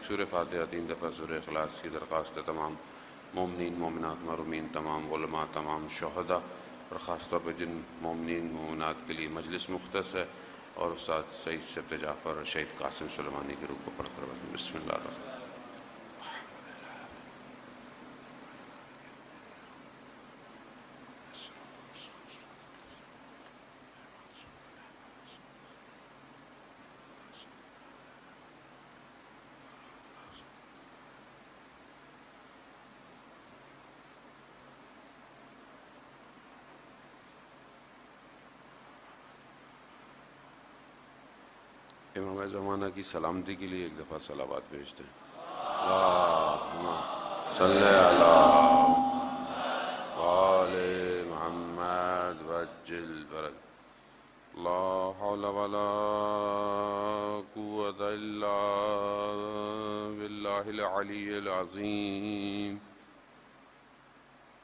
ایک سورہ فاتحہ 3 دفعہ سورہ اخلاص کی درخواست ہے تمام مومنین مومنات محرومین تمام علماء تمام شہداء اور خاص طور پہ جن مومنین مومنات کے لیے مجلس مختص ہے اور استاد سعید شفت جعفر اور شہید قاسم سلیمانی کی روح کو پڑھ کر بسم اللہ الرحمن الرحیم. امام زمانہ کی سلامتی کے لیے ایک دفعہ صلوات بھیجتے ہیں. اللہم صلی علی آل محمد وعجل برک. لا حول ولا قوة الا باللہ العلی العظیم.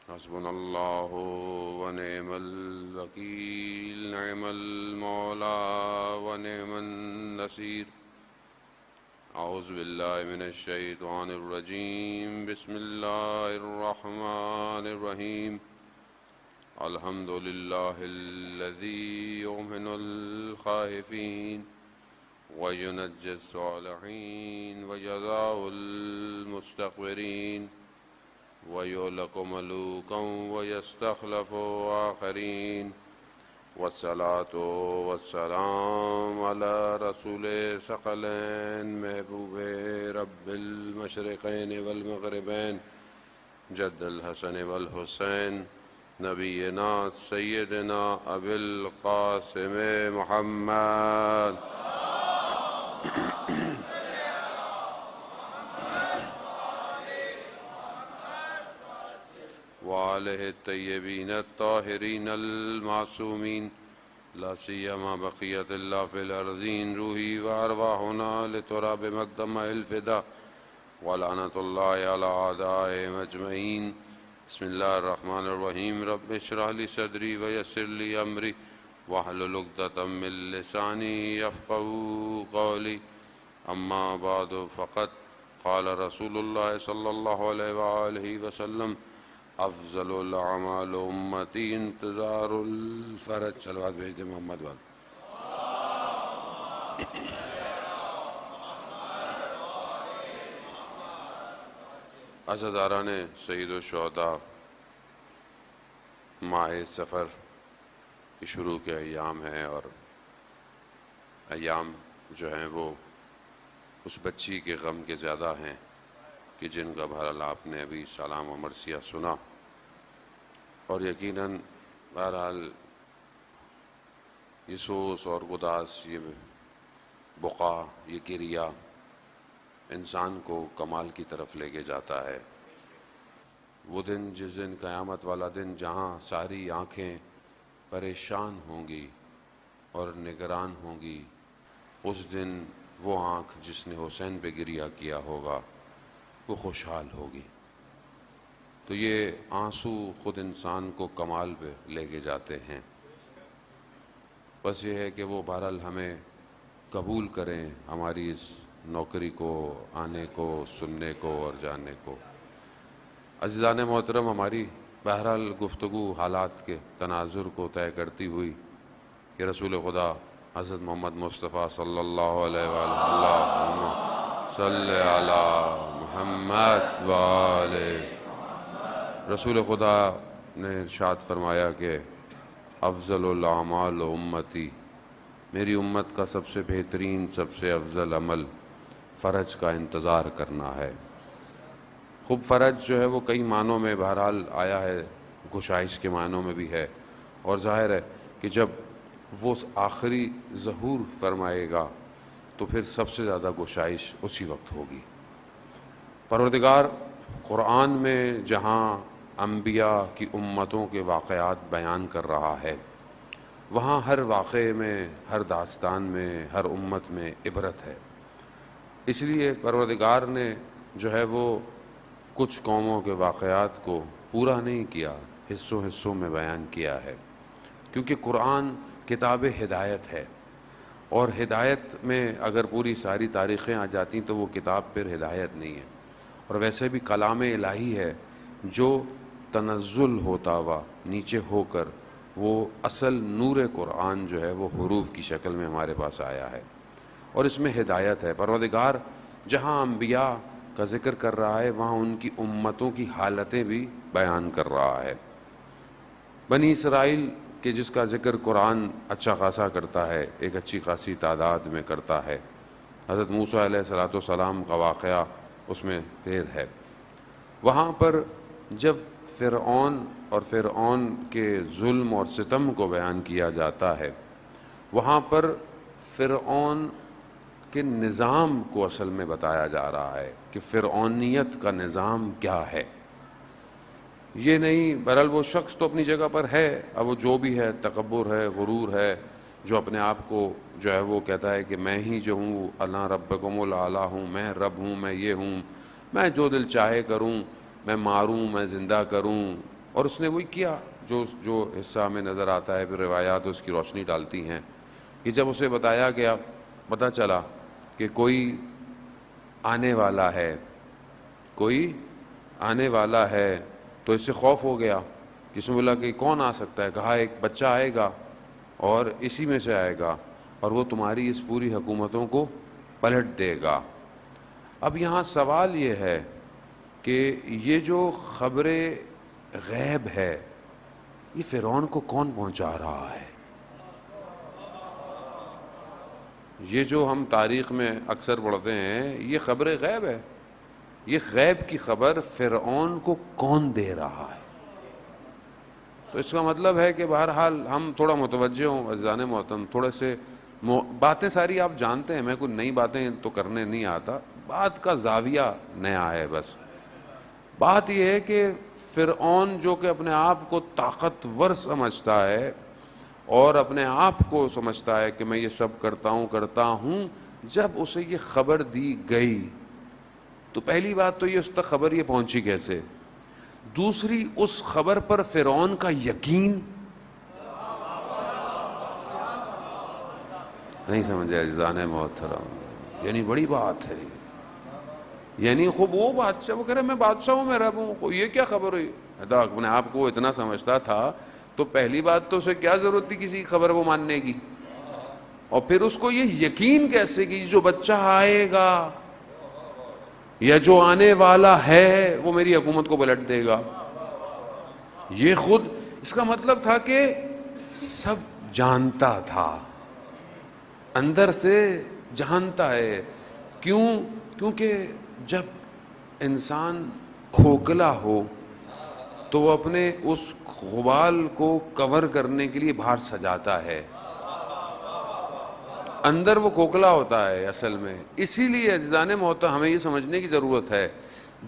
حسبنا اللہ ونعم الوکیل نعم المولا ونعم النصیر. اعوذ باللہ من الشیطان الرجیم. بسم اللہ الرحمن الرحیم. الحمد للہ الذی یؤمن الخائفین وینجی الصالحین وجزاء المستغفرین وَيُهْلِكُ مَلُوكًا وَيَسْتَخْلَفُ آخَرِينَ. والصلاة والسلام على رسول ثقلین محبوب رب المشرقین والمغربین جد الحسن والحسین نبینا سیدنا ابی القاسم محمد وآلہ الطیبین الطاہرین المعصومین لا سیما بقیت اللہ فی الارضین. روحی وارواحنا لتراب مقدم الفدا ولعنت اللہ علی اعدائهم اجمعین. بسم اللہ الرحمن الرحیم. رب اشرح لی صدری ویسر لی امری واحلل عقدۃ من لسانی یفقهوا قولی. اما بعد فقد قال رسول اللہ صلی اللہ علیہ وآلہ وسلم افضل الاعمال امتی انتظار الفرج. صلوات بھیج دیں محمد وال. عزاداران سید الشہداء، ماہ سفر کی شروع کے ایام ہیں اور ایام جو ہیں وہ اس بچی کے غم کے زیادہ ہیں کہ جن کا بہرحال آپ نے ابھی سلام و مرثیہ سنا. اور یقیناً بہرحال یہ سوز اور گداس، یہ بقا، یہ گریہ انسان کو کمال کی طرف لے کے جاتا ہے. وہ دن جس دن قیامت والا دن جہاں ساری آنکھیں پریشان ہوں گی اور نگران ہوں گی، اس دن وہ آنکھ جس نے حسین پہ گریہ کیا ہوگا وہ خوشحال ہوگی. تو یہ آنسو خود انسان کو کمال پہ لے کے جاتے ہیں. بس یہ ہے کہ وہ بہرحال ہمیں قبول کریں ہماری اس نوکری کو، آنے کو، سننے کو اور جاننے کو. عزیزان محترم، ہماری بہرحال گفتگو حالات کے تناظر کو طے کرتی ہوئی کہ رسول خدا حضرت محمد مصطفیٰ صلی اللہ علیہ وآلہ اللہم صلی علی محمد وآلہ. رسول خدا نے ارشاد فرمایا کہ افضل الاعمال امتی، میری امت کا سب سے بہترین، سب سے افضل عمل فرج کا انتظار کرنا ہے. خوب فرج جو ہے وہ کئی معنوں میں بہرحال آیا ہے، گشائش کے معنوں میں بھی ہے، اور ظاہر ہے کہ جب وہ آخری ظہور فرمائے گا تو پھر سب سے زیادہ گشائش اسی وقت ہوگی. پروردگار قرآن میں جہاں انبیاء کی امتوں کے واقعات بیان کر رہا ہے، وہاں ہر واقعے میں، ہر داستان میں، ہر امت میں عبرت ہے. اس لیے پروردگار نے جو ہے وہ کچھ قوموں کے واقعات کو پورا نہیں کیا، حصوں میں بیان کیا ہے، کیونکہ قرآن کتاب ہدایت ہے اور ہدایت میں اگر پوری ساری تاریخیں آ جاتی تو وہ کتاب پھر ہدایت نہیں ہے، اور ویسے بھی کلام الہی ہے جو تنزل ہوتا ہوا نیچے ہو کر وہ اصل نور قرآن جو ہے وہ حروف کی شکل میں ہمارے پاس آیا ہے، اور اس میں ہدایت ہے۔ پروردگار جہاں انبیاء کا ذکر کر رہا ہے وہاں ان کی امتوں کی حالتیں بھی بیان کر رہا ہے۔ بنی اسرائیل کہ جس کا ذکر قرآن اچھا خاصا کرتا ہے، ایک اچھی خاصی تعداد میں کرتا ہے، حضرت موسیٰ علیہ السلام کا واقعہ اس میں ڈھیر ہے۔ وہاں پر جب فرعون اور فرعون کے ظلم اور ستم کو بیان کیا جاتا ہے، وہاں پر فرعون کے نظام کو اصل میں بتایا جا رہا ہے کہ فرعونیت کا نظام کیا ہے۔ یہ نہیں، بہرحال وہ شخص تو اپنی جگہ پر ہے، اب وہ جو بھی ہے، تکبر ہے، غرور ہے، جو اپنے آپ کو جو ہے وہ کہتا ہے کہ میں ہی جو ہوں، انا ربکم الاعلی ہوں، میں رب ہوں، میں یہ ہوں، میں جو دل چاہے کروں، میں ماروں، میں زندہ کروں، اور اس نے وہی کیا جو حصہ ہمیں نظر آتا ہے، پھر روایات اس کی روشنی ڈالتی ہیں کہ جب اسے بتایا گیا، پتہ چلا کہ کوئی آنے والا ہے، کوئی آنے والا ہے، تو اس سے خوف ہو گیا۔ اس میں بولا کہ کون آ سکتا ہے؟ کہا ایک بچہ آئے گا اور اسی میں سے آئے گا اور وہ تمہاری اس پوری حکومتوں کو پلٹ دے گا۔ اب یہاں سوال یہ ہے کہ یہ جو خبر غیب ہے یہ فرعون کو کون پہنچا رہا ہے؟ یہ جو ہم تاریخ میں اکثر پڑھتے ہیں یہ خبر غیب ہے، یہ غیب کی خبر فرعون کو کون دے رہا ہے؟ تو اس کا مطلب ہے کہ بہرحال ہم تھوڑا متوجہ ہوں عزیزان محترم، تھوڑے سے باتیں ساری آپ جانتے ہیں، میں کوئی نئی باتیں تو کرنے نہیں آتا، بات کا زاویہ نیا ہے بس۔ بات یہ ہے کہ فرعون جو کہ اپنے آپ کو طاقتور سمجھتا ہے اور اپنے آپ کو سمجھتا ہے کہ میں یہ سب کرتا ہوں، جب اسے یہ خبر دی گئی تو پہلی بات تو یہ اس تک خبر یہ پہنچی کیسے، دوسری اس خبر پر فرعون کا یقین نہیں سمجھے عزیزان محترم، یعنی بڑی بات ہے، یعنی خوب وہ بادشاہ وہ کہہ رہے میں بادشاہ ہوں، میں رب ہوں، یہ کیا خبر ہوئی؟ اپنے آپ کو اتنا سمجھتا تھا تو پہلی بات تو اسے کیا ضرورت تھی کسی خبر وہ ماننے کی، اور پھر اس کو یہ یقین کیسے کہ جو بچہ آئے گا یا جو آنے والا ہے وہ میری حکومت کو پلٹ دے گا؟ یہ خود اس کا مطلب تھا کہ سب جانتا تھا، اندر سے جانتا ہے۔ کیونکہ جب انسان کھوکھلا ہو تو وہ اپنے اس غبال کو کور کرنے کے لیے باہر سجاتا ہے، اندر وہ کھوکھلا ہوتا ہے اصل میں۔ اسی لیے عزیزان محترم ہمیں یہ سمجھنے کی ضرورت ہے،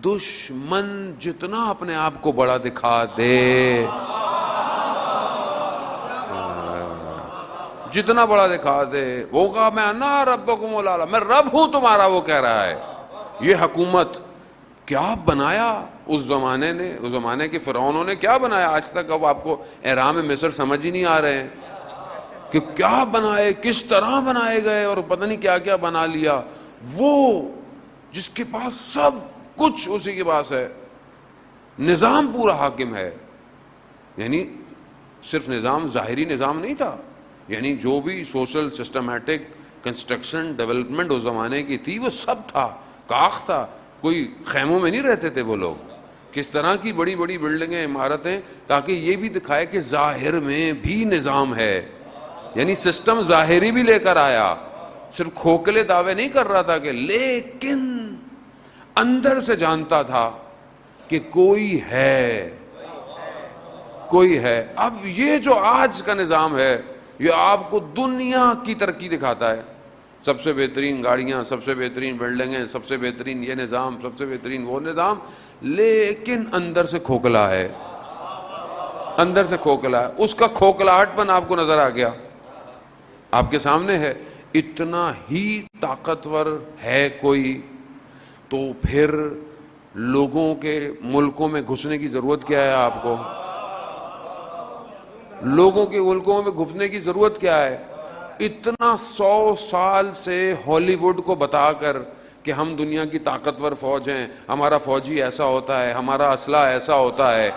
دشمن جتنا اپنے آپ کو بڑا دکھا دے، جتنا بڑا دکھا دے، وہ کہا میں انا ربکم الاعلی، میں رب ہوں تمہارا، وہ کہہ رہا ہے یہ حکومت کیا بنایا اس زمانے نے، اس زمانے کے فرعونوں نے کیا بنایا آج تک؟ اب آپ کو احرام مصر سمجھ ہی نہیں آ رہے ہیں کہ کیا بنائے، کس طرح بنائے گئے، اور پتہ نہیں کیا کیا بنا لیا۔ وہ جس کے پاس سب کچھ اسی کے پاس ہے، نظام پورا حاکم ہے، یعنی صرف نظام ظاہری نظام نہیں تھا، یعنی جو بھی سوشل سسٹمیٹک کنسٹرکشن ڈیولپمنٹ اس زمانے کی تھی وہ سب تھا، کاخ تھا، کوئی خیموں میں نہیں رہتے تھے وہ لوگ، کس طرح کی بڑی بڑی بلڈنگیں، عمارتیں، تاکہ یہ بھی دکھائے کہ ظاہر میں بھی نظام ہے، یعنی سسٹم ظاہری بھی لے کر آیا، صرف کھوکھلے دعوے نہیں کر رہا تھا کہ، لیکن اندر سے جانتا تھا کہ کوئی ہے، کوئی ہے۔ اب یہ جو آج کا نظام ہے یہ آپ کو دنیا کی ترقی دکھاتا ہے، سب سے بہترین گاڑیاں، سب سے بہترین بلڈنگیں، سب سے بہترین یہ نظام، سب سے بہترین وہ نظام، لیکن اندر سے کھوکھلا ہے، اندر سے کھوکھلا ہے۔ اس کا کھوکھلاہٹ پن آپ کو نظر آ گیا، آپ کے سامنے ہے، اتنا ہی طاقتور ہے کوئی، تو پھر لوگوں کے ملکوں میں گھسنے کی ضرورت کیا ہے آپ کو؟ لوگوں کے ملکوں میں گھسنے کی ضرورت کیا ہے؟ اتنا 100 سال سے ہالی ووڈ کو بتا کر کہ ہم دنیا کی طاقتور فوج ہیں، ہمارا فوجی ایسا ہوتا ہے، ہمارا اسلحہ ایسا ہوتا ہے،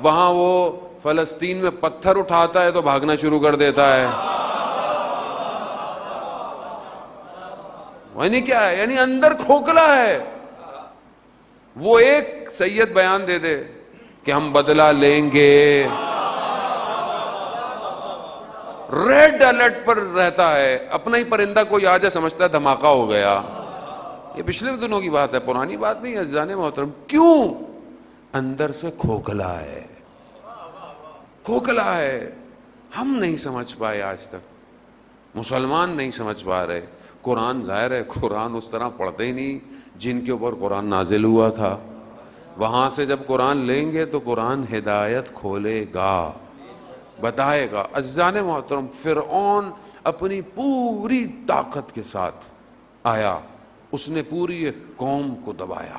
وہاں وہ فلسطین میں پتھر اٹھاتا ہے تو بھاگنا شروع کر دیتا ہے. یعنی کیا ہے؟ یعنی اندر کھوکھلا ہے. وہ ایک سید بیان دے دے کہ ہم بدلہ لیں گے، ریڈ الرٹ پر رہتا ہے. اپنا ہی پرندہ کوئی آ جائے سمجھتا ہے دھماکہ ہو گیا. یہ پچھلے دنوں کی بات ہے، پرانی بات نہیں ہے. عزیزان محترم، کیوں؟ اندر سے کھوکھلا ہے، کھوکھلا ہے. ہم نہیں سمجھ پائے آج تک، مسلمان نہیں سمجھ پا رہے. قرآن ظاہر ہے، قرآن اس طرح پڑھتے ہی نہیں جن کے اوپر قرآن نازل ہوا تھا. وہاں سے جب قرآن لیں گے تو قرآن ہدایت کھولے گا، بتائے گا. عزیزان محترم، فرعون اپنی پوری طاقت کے ساتھ آیا، اس نے پوری ایک قوم کو دبایا،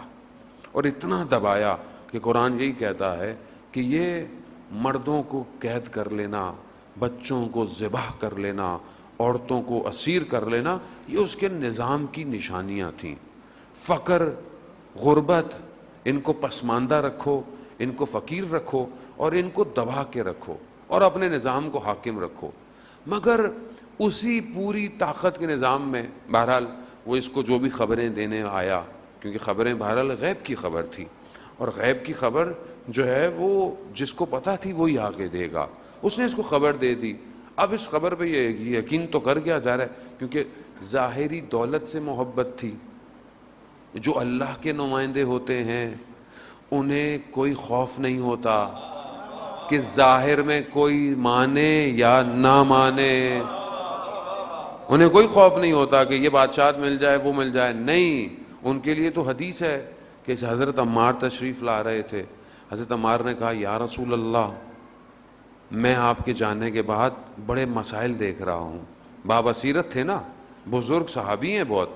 اور اتنا دبایا کہ قرآن یہی کہتا ہے کہ یہ مردوں کو قید کر لینا، بچوں کو ذبح کر لینا، عورتوں کو اسیر کر لینا، یہ اس کے نظام کی نشانیاں تھیں. فقر، غربت، ان کو پسماندہ رکھو، ان کو فقیر رکھو، اور ان کو دبا کے رکھو، اور اپنے نظام کو حاکم رکھو. مگر اسی پوری طاقت کے نظام میں بہرحال وہ اس کو جو بھی خبریں دینے آیا، کیونکہ خبریں بہرحال غیب کی خبر تھی، اور غیب کی خبر جو ہے وہ جس کو پتہ تھی وہی آگے دے گا. اس نے اس کو خبر دے دی. اب اس خبر پہ یہ یقین تو کر گیا ظاہر ہے، کیونکہ ظاہری دولت سے محبت تھی. جو اللہ کے نمائندے ہوتے ہیں انہیں کوئی خوف نہیں ہوتا کہ ظاہر میں کوئی مانے یا نہ مانے. انہیں کوئی خوف نہیں ہوتا کہ یہ بادشاہت مل جائے، وہ مل جائے. نہیں، ان کے لیے تو حدیث ہے کہ حضرت عمار تشریف لا رہے تھے. حضرت عمار نے کہا یا رسول اللہ، میں آپ کے جانے کے بعد بڑے مسائل دیکھ رہا ہوں. بابصیرت تھے نا، بزرگ صحابی ہیں بہت.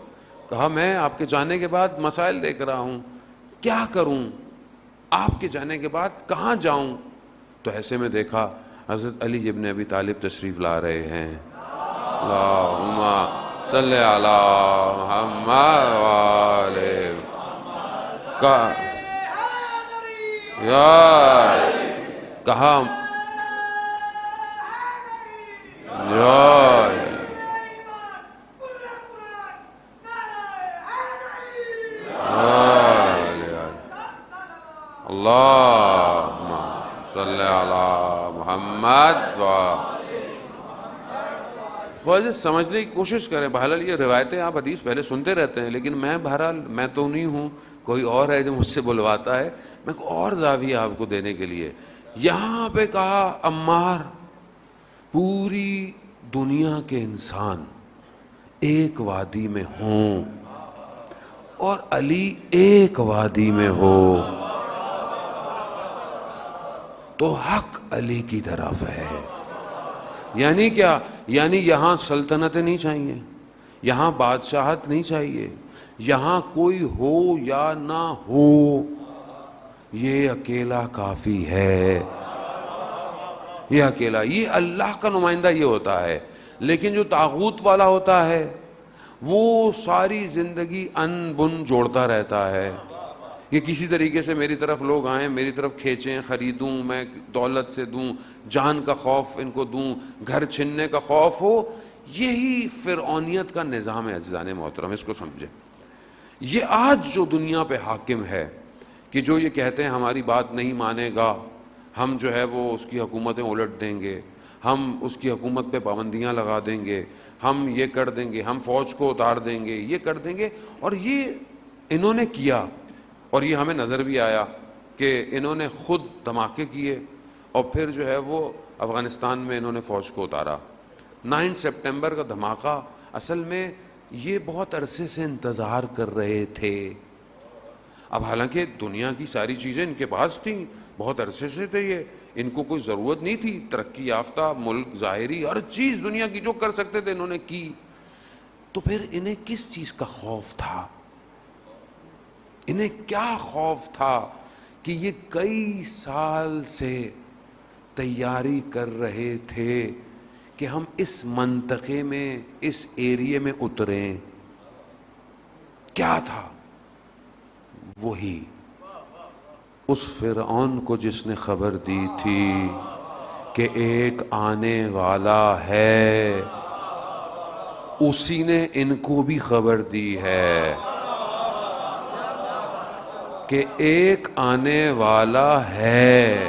کہا میں آپ کے جانے کے بعد مسائل دیکھ رہا ہوں، کیا کروں؟ آپ کے جانے کے بعد کہاں جاؤں؟ تو ایسے میں دیکھا حضرت علی ابن ابی طالب تشریف لا رہے ہیں. اللہم صلی علی محمد وآلہ کہا اللہم صلی علی محمد خواجہ سمجھنے کی کوشش کریں. بہرحال یہ روایتیں آپ حدیث پہلے سنتے رہتے ہیں، لیکن میں تو نہیں ہوں، کوئی اور ہے جو مجھ سے بلواتا ہے. میں کو اور زاویہ آپ کو دینے کے لیے یہاں پہ کہا عمار پوری دنیا کے انسان ایک وادی میں ہوں اور علی ایک وادی میں ہو تو حق علی کی طرف ہے. یعنی کیا؟ یعنی یہاں سلطنتیں نہیں چاہیے، یہاں بادشاہت نہیں چاہیے، یہاں کوئی ہو یا نہ ہو، یہ اکیلا کافی ہے. یہ اکیلا، یہ اللہ کا نمائندہ یہ ہوتا ہے. لیکن جو طاغوت والا ہوتا ہے وہ ساری زندگی ان بن جوڑتا رہتا ہے. یہ کسی طریقے سے میری طرف لوگ آئیں، میری طرف کھینچیں، خریدوں، میں دولت سے دوں، جان کا خوف ان کو دوں، گھر چھننے کا خوف ہو. یہی فرعونیت کا نظام ہے. عزیزان محترم، اس کو سمجھیں. یہ آج جو دنیا پہ حاکم ہے کہ جو یہ کہتے ہیں ہماری بات نہیں مانے گا، ہم جو ہے وہ اس کی حکومتیں الٹ دیں گے، ہم اس کی حکومت پہ پابندیاں لگا دیں گے، ہم یہ کر دیں گے، ہم فوج کو اتار دیں گے، یہ کر دیں گے. اور یہ انہوں نے کیا، اور یہ ہمیں نظر بھی آیا کہ انہوں نے خود دھماکے کیے اور پھر جو ہے وہ افغانستان میں انہوں نے فوج کو اتارا. 9 سپٹمبر کا دھماکہ اصل میں یہ بہت عرصے سے انتظار کر رہے تھے. اب حالانکہ دنیا کی ساری چیزیں ان کے پاس تھیں، بہت عرصے سے تھے، یہ ان کو کوئی ضرورت نہیں تھی. ترقی یافتہ ملک، ظاہری ہر چیز دنیا کی جو کر سکتے تھے انہوں نے کی. تو پھر انہیں کس چیز کا خوف تھا؟ انہیں کیا خوف تھا کہ یہ کئی سال سے تیاری کر رہے تھے کہ ہم اس منطقے میں اس ایریے میں اتریں. کیا تھا؟ وہی اس فرعون کو جس نے خبر دی تھی کہ ایک آنے والا ہے، اسی نے ان کو بھی خبر دی ہے کہ ایک آنے والا ہے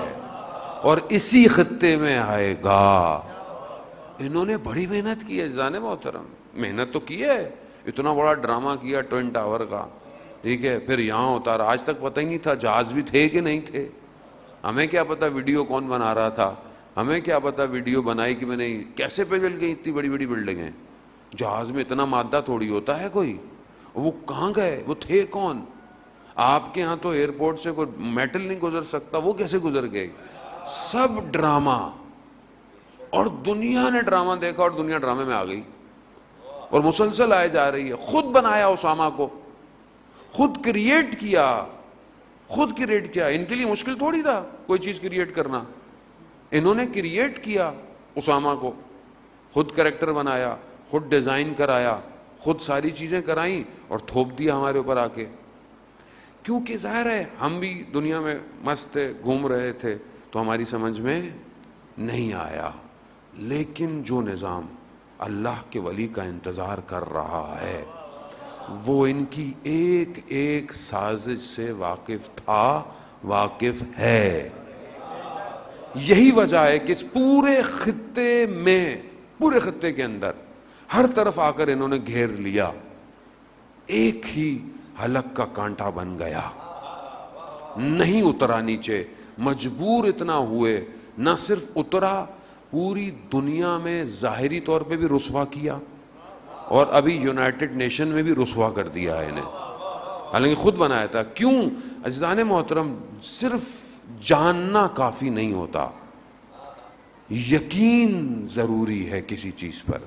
اور اسی خطے میں آئے گا. انہوں نے بڑی محنت کی ہے عزیزان محترم، محنت تو کی ہے، اتنا بڑا ڈرامہ کیا ٹوئن ٹاور کا، ٹھیک ہے، پھر یہاں اتارا. آج تک پتہ ہی نہیں تھا جہاز بھی تھے کہ نہیں تھے. ہمیں کیا پتا ویڈیو کون بنا رہا تھا، ہمیں کیا پتا ویڈیو بنائی کہ میں نہیں. کیسے پگھل گئی اتنی بڑی بڑی بلڈنگیں؟ جہاز میں اتنا مادہ تھوڑی ہوتا ہے کوئی. وہ کہاں گئے؟ وہ تھے کون؟ آپ کے ہاں تو ایئرپورٹ سے کوئی میٹل نہیں گزر سکتا، وہ کیسے گزر گئے؟ سب ڈرامہ. اور دنیا نے ڈرامہ دیکھا اور دنیا ڈرامے میں آ گئی اور مسلسل آئے جا رہی ہے. خود بنایا اسامہ کو، خود کریٹ کیا. ان کے لیے مشکل تھوڑی تھا کوئی چیز کریٹ کرنا. انہوں نے کریٹ کیا اسامہ کو، خود کریکٹر بنایا، خود ڈیزائن کرایا، خود ساری چیزیں کرائیں اور تھوپ دیا ہمارے اوپر آ کے. کیونکہ ظاہر ہے ہم بھی دنیا میں مست تھے، گھوم رہے تھے تو ہماری سمجھ میں نہیں آیا. لیکن جو نظام اللہ کے ولی کا انتظار کر رہا ہے وہ ان کی ایک ایک سازش سے واقف تھا، واقف ہے. یہی وجہ ہے کہ اس پورے خطے میں، پورے خطے کے اندر ہر طرف آ کر انہوں نے گھیر لیا. ایک ہی حلق کا کانٹا بن گیا، نہیں اترا نیچے. مجبور اتنا ہوئے، نہ صرف اترا، پوری دنیا میں ظاہری طور پہ بھی رسوا کیا اور ابھی یونائٹڈ نیشن میں بھی رسوا کر دیا ہے انہیں، حالانکہ خود بنایا تھا. کیوں عزیزان محترم؟ صرف جاننا کافی نہیں ہوتا، یقین ضروری ہے کسی چیز پر.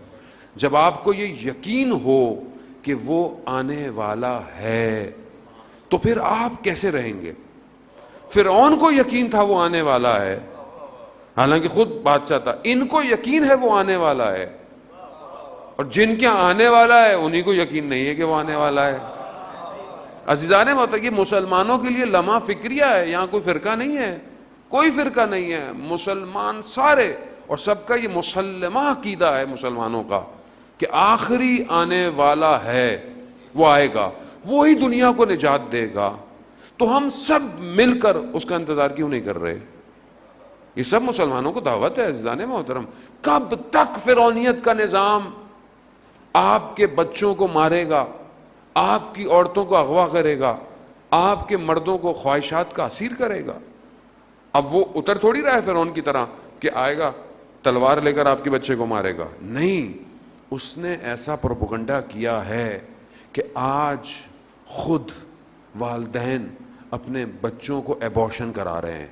جب آپ کو یہ یقین ہو کہ وہ آنے والا ہے تو پھر آپ کیسے رہیں گے؟ فرعون کو یقین تھا وہ آنے والا ہے، حالانکہ خود بادشاہ تھا. ان کو یقین ہے وہ آنے والا ہے، اور جن کے آنے والا ہے انہی کو یقین نہیں ہے کہ وہ آنے والا ہے. عزیزان محترم، یہ مسلمانوں کے لیے لمحہ فکریہ ہے. یہاں کوئی فرقہ نہیں ہے، کوئی فرقہ نہیں ہے. مسلمان سارے، اور سب کا یہ مسلمہ عقیدہ ہے مسلمانوں کا کہ آخری آنے والا ہے، وہ آئے گا، وہی دنیا کو نجات دے گا. تو ہم سب مل کر اس کا انتظار کیوں نہیں کر رہے؟ یہ سب مسلمانوں کو دعوت ہے عزیزان محترم. کب تک فرعونیت کا نظام آپ کے بچوں کو مارے گا، آپ کی عورتوں کو اغوا کرے گا، آپ کے مردوں کو خواہشات کا اسیر کرے گا؟ اب وہ اتر تھوڑی رہا ہے فرعون کی طرح کہ آئے گا تلوار لے کر آپ کے بچے کو مارے گا. نہیں، اس نے ایسا پروپیگنڈا کیا ہے کہ آج خود والدین اپنے بچوں کو ایبورشن کرا رہے ہیں.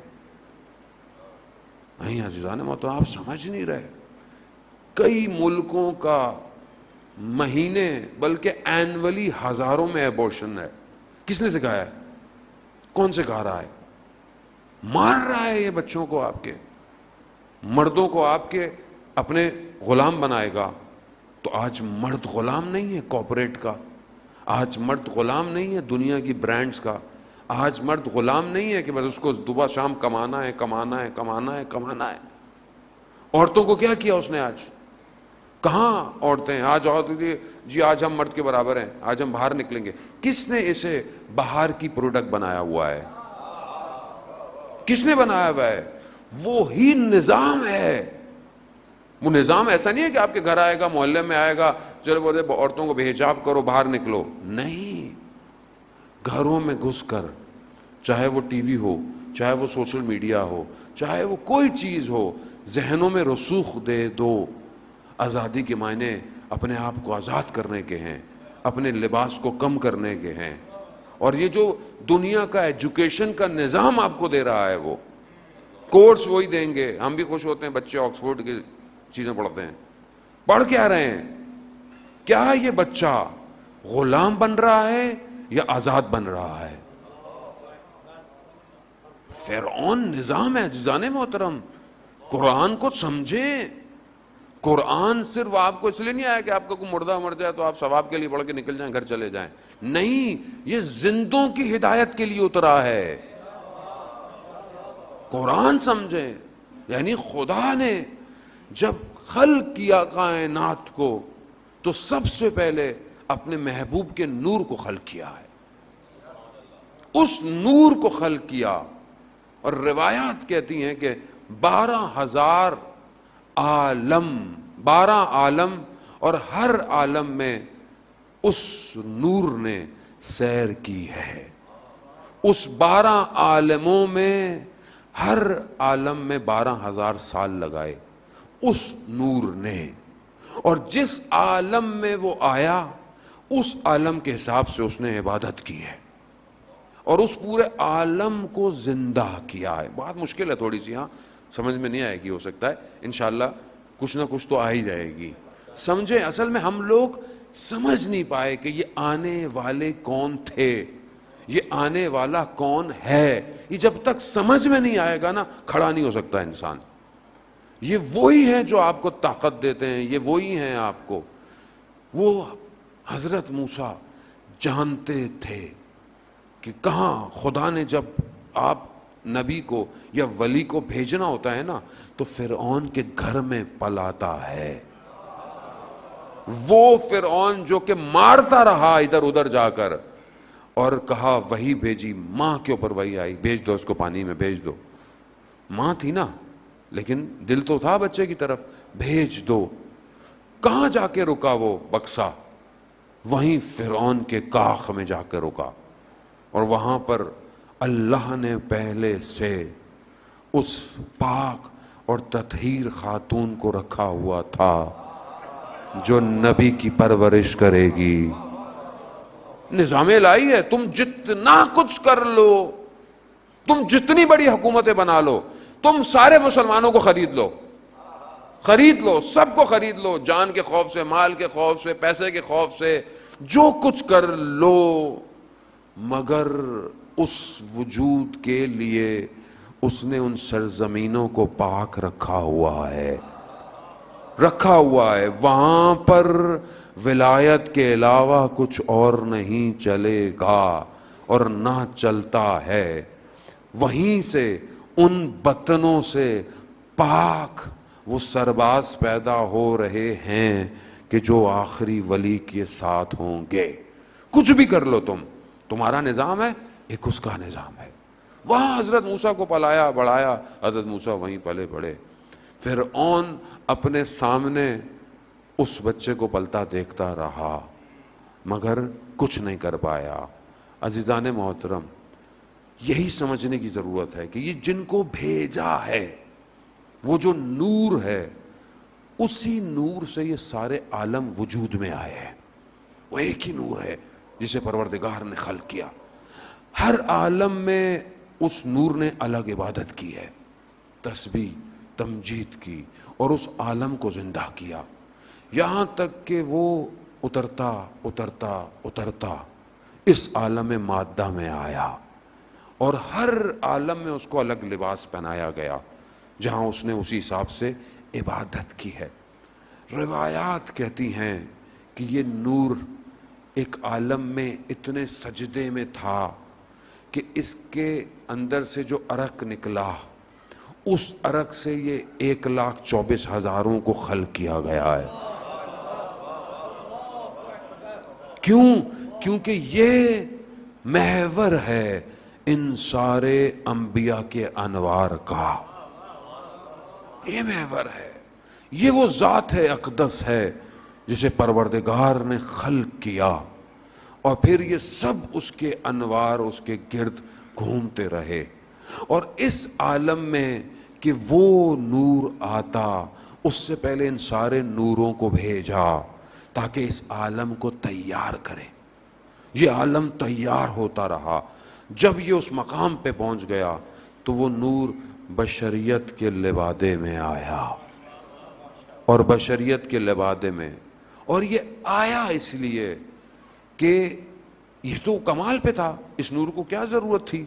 نہیں عزیزان محترم، آپ سمجھ نہیں رہے. کئی ملکوں کا مہینے بلکہ اینولی ہزاروں میں ایبورشن ہے. کس نے سکھایا ہے؟ کون سکھا رہا ہے؟ مار رہا ہے یہ بچوں کو، آپ کے مردوں کو آپ کے اپنے غلام بنائے گا. تو آج مرد غلام نہیں ہے کارپوریٹ کا، آج مرد غلام نہیں ہے دنیا کی برانڈز کا، آج مرد غلام نہیں ہے کہ بس اس کو صبح شام کمانا ہے کمانا ہے کمانا ہے کمانا ہے. عورتوں کو کیا کیا اس نے؟ آج کہاں عورتیں؟ آج عورتیں جی آج ہم مرد کے برابر ہیں، آج ہم باہر نکلیں گے. کس نے اسے باہر کی پروڈکٹ بنایا ہوا ہے؟ کس نے بنایا ہوا ہے؟ وہی نظام ہے. وہ نظام ایسا نہیں ہے کہ آپ کے گھر آئے گا، محلے میں آئے گا، چلو بولے عورتوں کو بے حجاب کرو باہر نکلو. نہیں، گھروں میں گھس کر، چاہے وہ ٹی وی ہو، چاہے وہ سوشل میڈیا ہو، چاہے وہ کوئی چیز ہو، ذہنوں میں رسوخ دے دو. آزادی کے معنی اپنے آپ کو آزاد کرنے کے ہیں، اپنے لباس کو کم کرنے کے ہیں. اور یہ جو دنیا کا ایجوکیشن کا نظام آپ کو دے رہا ہے، وہ کورس وہی دیں گے. ہم بھی خوش ہوتے ہیں بچے آکسفورڈ کی چیزیں پڑھتے ہیں. پڑھ کیا رہے ہیں؟ کیا یہ بچہ غلام بن رہا ہے یا آزاد بن رہا ہے؟ فرعون نظام ہے عزیزان محترم. قرآن کو سمجھیں، قرآن صرف آپ کو اس لیے نہیں آیا کہ آپ کا کوئی مردہ مر جائے تو آپ ثواب کے لیے پڑھ کے نکل جائیں، گھر چلے جائیں، نہیں، یہ زندوں کی ہدایت کے لیے اترا ہے۔ قرآن سمجھیں، یعنی خدا نے جب خلق کیا کائنات کو تو سب سے پہلے اپنے محبوب کے نور کو خلق کیا ہے، اس نور کو خلق کیا، اور روایات کہتی ہیں کہ 12,000 عالم اور ہر عالم میں اس نور نے سیر کی ہے، اس 12 عالموں میں ہر عالم میں 12,000 سال لگائے اس نور نے، اور جس عالم میں وہ آیا اس عالم کے حساب سے اس نے عبادت کی ہے اور اس پورے عالم کو زندہ کیا ہے۔ بات مشکل ہے تھوڑی سی، ہاں سمجھ میں نہیں آئے گی، ہو سکتا ہے انشاءاللہ کچھ نہ کچھ تو آ ہی جائے گی۔ سمجھیں، اصل میں ہم لوگ سمجھ نہیں پائے کہ یہ آنے والے کون تھے، یہ آنے والا کون ہے، یہ جب تک سمجھ میں نہیں آئے گا نا کھڑا نہیں ہو سکتا انسان۔ یہ وہی ہیں جو آپ کو طاقت دیتے ہیں، یہ وہی ہیں آپ کو۔ وہ حضرت موسیٰ جانتے تھے کہ کہاں خدا نے جب آپ نبی کو یا ولی کو بھیجنا ہوتا ہے نا تو فرعون کے گھر میں پلاتا ہے، وہ فرعون جو کہ مارتا رہا ادھر ادھر جا کر، اور کہا وہی بھیجی، ماں کے اوپر وہی آئی، بھیج دو اس کو پانی میں، بھیج دو۔ ماں تھی نا لیکن دل تو تھا بچے کی طرف، بھیج دو۔ کہاں جا کے رکا وہ بکسا؟ وہیں فرعون کے کاخ میں جا کے رکا، اور وہاں پر اللہ نے پہلے سے اس پاک اور تطہیر خاتون کو رکھا ہوا تھا جو نبی کی پرورش کرے گی۔ نظام الہی ہے، تم جتنا کچھ کر لو، تم جتنی بڑی حکومتیں بنا لو، تم سارے مسلمانوں کو خرید لو، خرید لو، سب کو خرید لو، جان کے خوف سے، مال کے خوف سے، پیسے کے خوف سے، جو کچھ کر لو، مگر اس وجود کے لیے اس نے ان سرزمینوں کو پاک رکھا ہوا ہے، رکھا ہوا ہے۔ وہاں پر ولایت کے علاوہ کچھ اور نہیں چلے گا اور نہ چلتا ہے۔ وہیں سے ان بطنوں سے پاک وہ سرباز پیدا ہو رہے ہیں کہ جو آخری ولی کے ساتھ ہوں گے۔ کچھ بھی کر لو تم، تمہارا نظام ہے، ایک اس کا نظام ہے۔ وہاں حضرت موسیٰ کو پلایا بڑھایا، حضرت موسیٰ وہیں پلے بڑھے۔ فرعون اپنے سامنے اس بچے کو پلتا دیکھتا رہا مگر کچھ نہیں کر پایا۔ عزیزان محترم، یہی سمجھنے کی ضرورت ہے کہ یہ جن کو بھیجا ہے، وہ جو نور ہے، اسی نور سے یہ سارے عالم وجود میں آئے ہیں۔ وہ ایک ہی نور ہے جسے پروردگار نے خلق کیا۔ ہر عالم میں اس نور نے الگ عبادت کی ہے، تسبیح تمجید کی، اور اس عالم کو زندہ کیا، یہاں تک کہ وہ اترتا اترتا اترتا اس عالم مادہ میں آیا، اور ہر عالم میں اس کو الگ لباس پہنایا گیا جہاں اس نے اسی حساب سے عبادت کی ہے۔ روایات کہتی ہیں کہ یہ نور ایک عالم میں اتنے سجدے میں تھا کہ اس کے اندر سے جو عرق نکلا، اس عرق سے یہ 1,24,000 کو خلق کیا گیا ہے۔ کیوں؟ کیونکہ یہ محور ہے ان سارے انبیاء کے انوار کا، یہ محور ہے، یہ وہ ذات ہے، اقدس ہے جسے پروردگار نے خلق کیا، اور پھر یہ سب اس کے انوار اس کے گرد گھومتے رہے، اور اس عالم میں کہ وہ نور آتا اس سے پہلے ان سارے نوروں کو بھیجا تاکہ اس عالم کو تیار کرے۔ یہ عالم تیار ہوتا رہا، جب یہ اس مقام پہ پہنچ گیا تو وہ نور بشریت کے لبادے میں آیا، اور بشریت کے لبادے میں، اور یہ آیا اس لیے کہ یہ تو کمال پہ تھا، اس نور کو کیا ضرورت تھی؟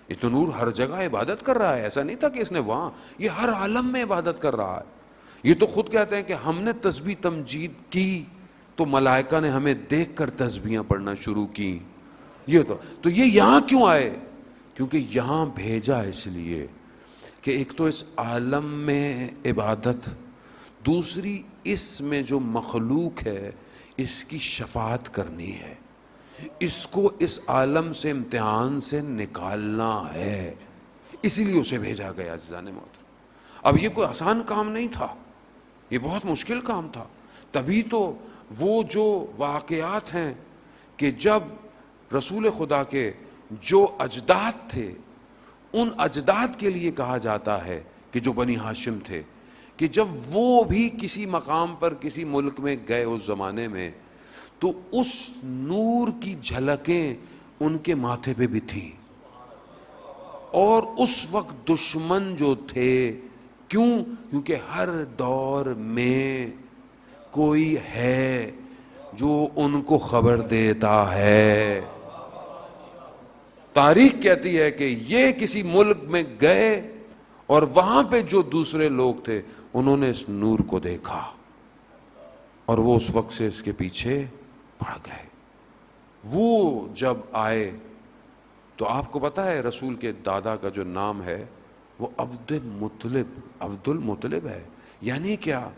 یہ تو نور ہر جگہ عبادت کر رہا ہے، ایسا نہیں تھا کہ اس نے وہاں، یہ ہر عالم میں عبادت کر رہا ہے، یہ تو خود کہتے ہیں کہ ہم نے تسبیح تمجید کی تو ملائکہ نے ہمیں دیکھ کر تسبیحاں پڑھنا شروع کی. یہ تو یہ یہاں کیوں آئے؟ کیونکہ یہاں بھیجا اس لیے کہ ایک تو اس عالم میں عبادت، دوسری اس میں جو مخلوق ہے اس کی شفاعت کرنی ہے، اس کو اس عالم سے امتحان سے نکالنا ہے، اسی لیے اسے بھیجا گیا. عزیزان محترم، اب یہ کوئی آسان کام نہیں تھا، یہ بہت مشکل کام تھا. تبھی تو وہ جو واقعات ہیں کہ جب رسول خدا کے جو اجداد تھے، ان اجداد کے لیے کہا جاتا ہے کہ جو بنی ہاشم تھے، کہ جب وہ بھی کسی مقام پر کسی ملک میں گئے اس زمانے میں، تو اس نور کی جھلکیں ان کے ماتھے پہ بھی تھیں. اور اس وقت دشمن جو تھے، کیونکہ ہر دور میں کوئی ہے جو ان کو خبر دیتا ہے. تاریخ کہتی ہے کہ یہ کسی ملک میں گئے اور وہاں پہ جو دوسرے لوگ تھے انہوں نے اس نور کو دیکھا اور وہ اس وقت سے اس کے پیچھے پڑ گئے. وہ جب آئے تو آپ کو پتا ہے رسول کے دادا کا جو نام ہے وہ عبد المطلب ہے. یعنی کیا؟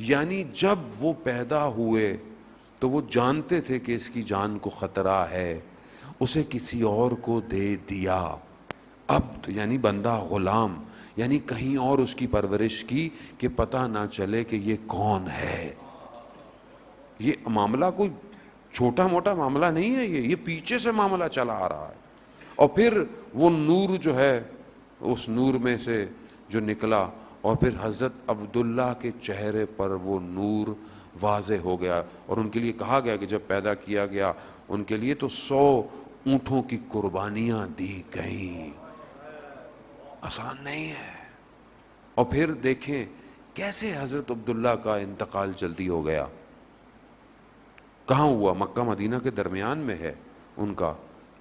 یعنی جب وہ پیدا ہوئے تو وہ جانتے تھے کہ اس کی جان کو خطرہ ہے، اسے کسی اور کو دے دیا. عبد یعنی بندہ، غلام یعنی کہیں اور اس کی پرورش کی کہ پتہ نہ چلے کہ یہ کون ہے. یہ معاملہ کوئی چھوٹا موٹا معاملہ نہیں ہے، یہ پیچھے سے معاملہ چلا آ رہا ہے. اور پھر وہ نور جو ہے اس نور میں سے جو نکلا، اور پھر حضرت عبداللہ کے چہرے پر وہ نور واضح ہو گیا. اور ان کے لیے کہا گیا کہ جب پیدا کیا گیا ان کے لیے تو 100 اونٹوں کی قربانیاں دی گئیں. آسان نہیں ہے. اور پھر دیکھیں کیسے حضرت عبداللہ کا انتقال جلدی ہو گیا. کہاں ہوا؟ مکہ مدینہ کے درمیان میں ہے ان کا.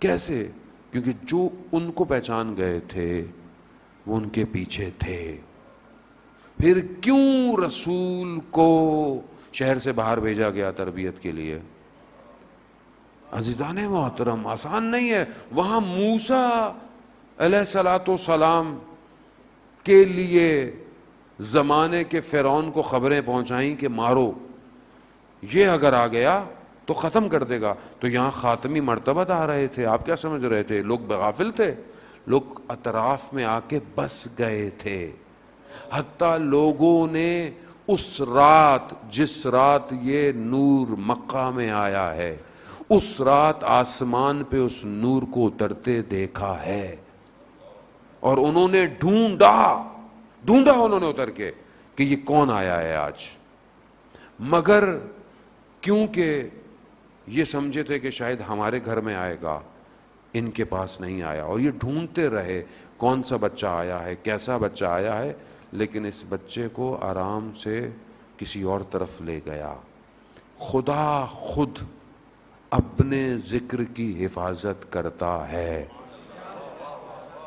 کیسے؟ کیونکہ جو ان کو پہچان گئے تھے وہ ان کے پیچھے تھے. پھر کیوں رسول کو شہر سے باہر بھیجا گیا تربیت کے لیے؟ عزیزان محترم آسان نہیں ہے. وہاں موسیٰ علیہ السلام کے لیے زمانے کے فرعون کو خبریں پہنچائیں کہ مارو، یہ اگر آ گیا تو ختم کر دے گا. تو یہاں خاتمی مرتبہ آ رہے تھے. آپ کیا سمجھ رہے تھے لوگ غافل تھے؟ لوگ اطراف میں آ کے بس گئے تھے. حتیٰ لوگوں نے اس رات، جس رات یہ نور مکہ میں آیا ہے، اس رات آسمان پہ اس نور کو اترتے دیکھا ہے. اور انہوں نے ڈھونڈا انہوں نے اتر کے کہ یہ کون آیا ہے آج. مگر کیونکہ یہ سمجھے تھے کہ شاید ہمارے گھر میں آئے گا، ان کے پاس نہیں آیا. اور یہ ڈھونڈتے رہے کون سا بچہ آیا ہے، کیسا بچہ آیا ہے. لیکن اس بچے کو آرام سے کسی اور طرف لے گیا. خدا خود اپنے ذکر کی حفاظت کرتا ہے.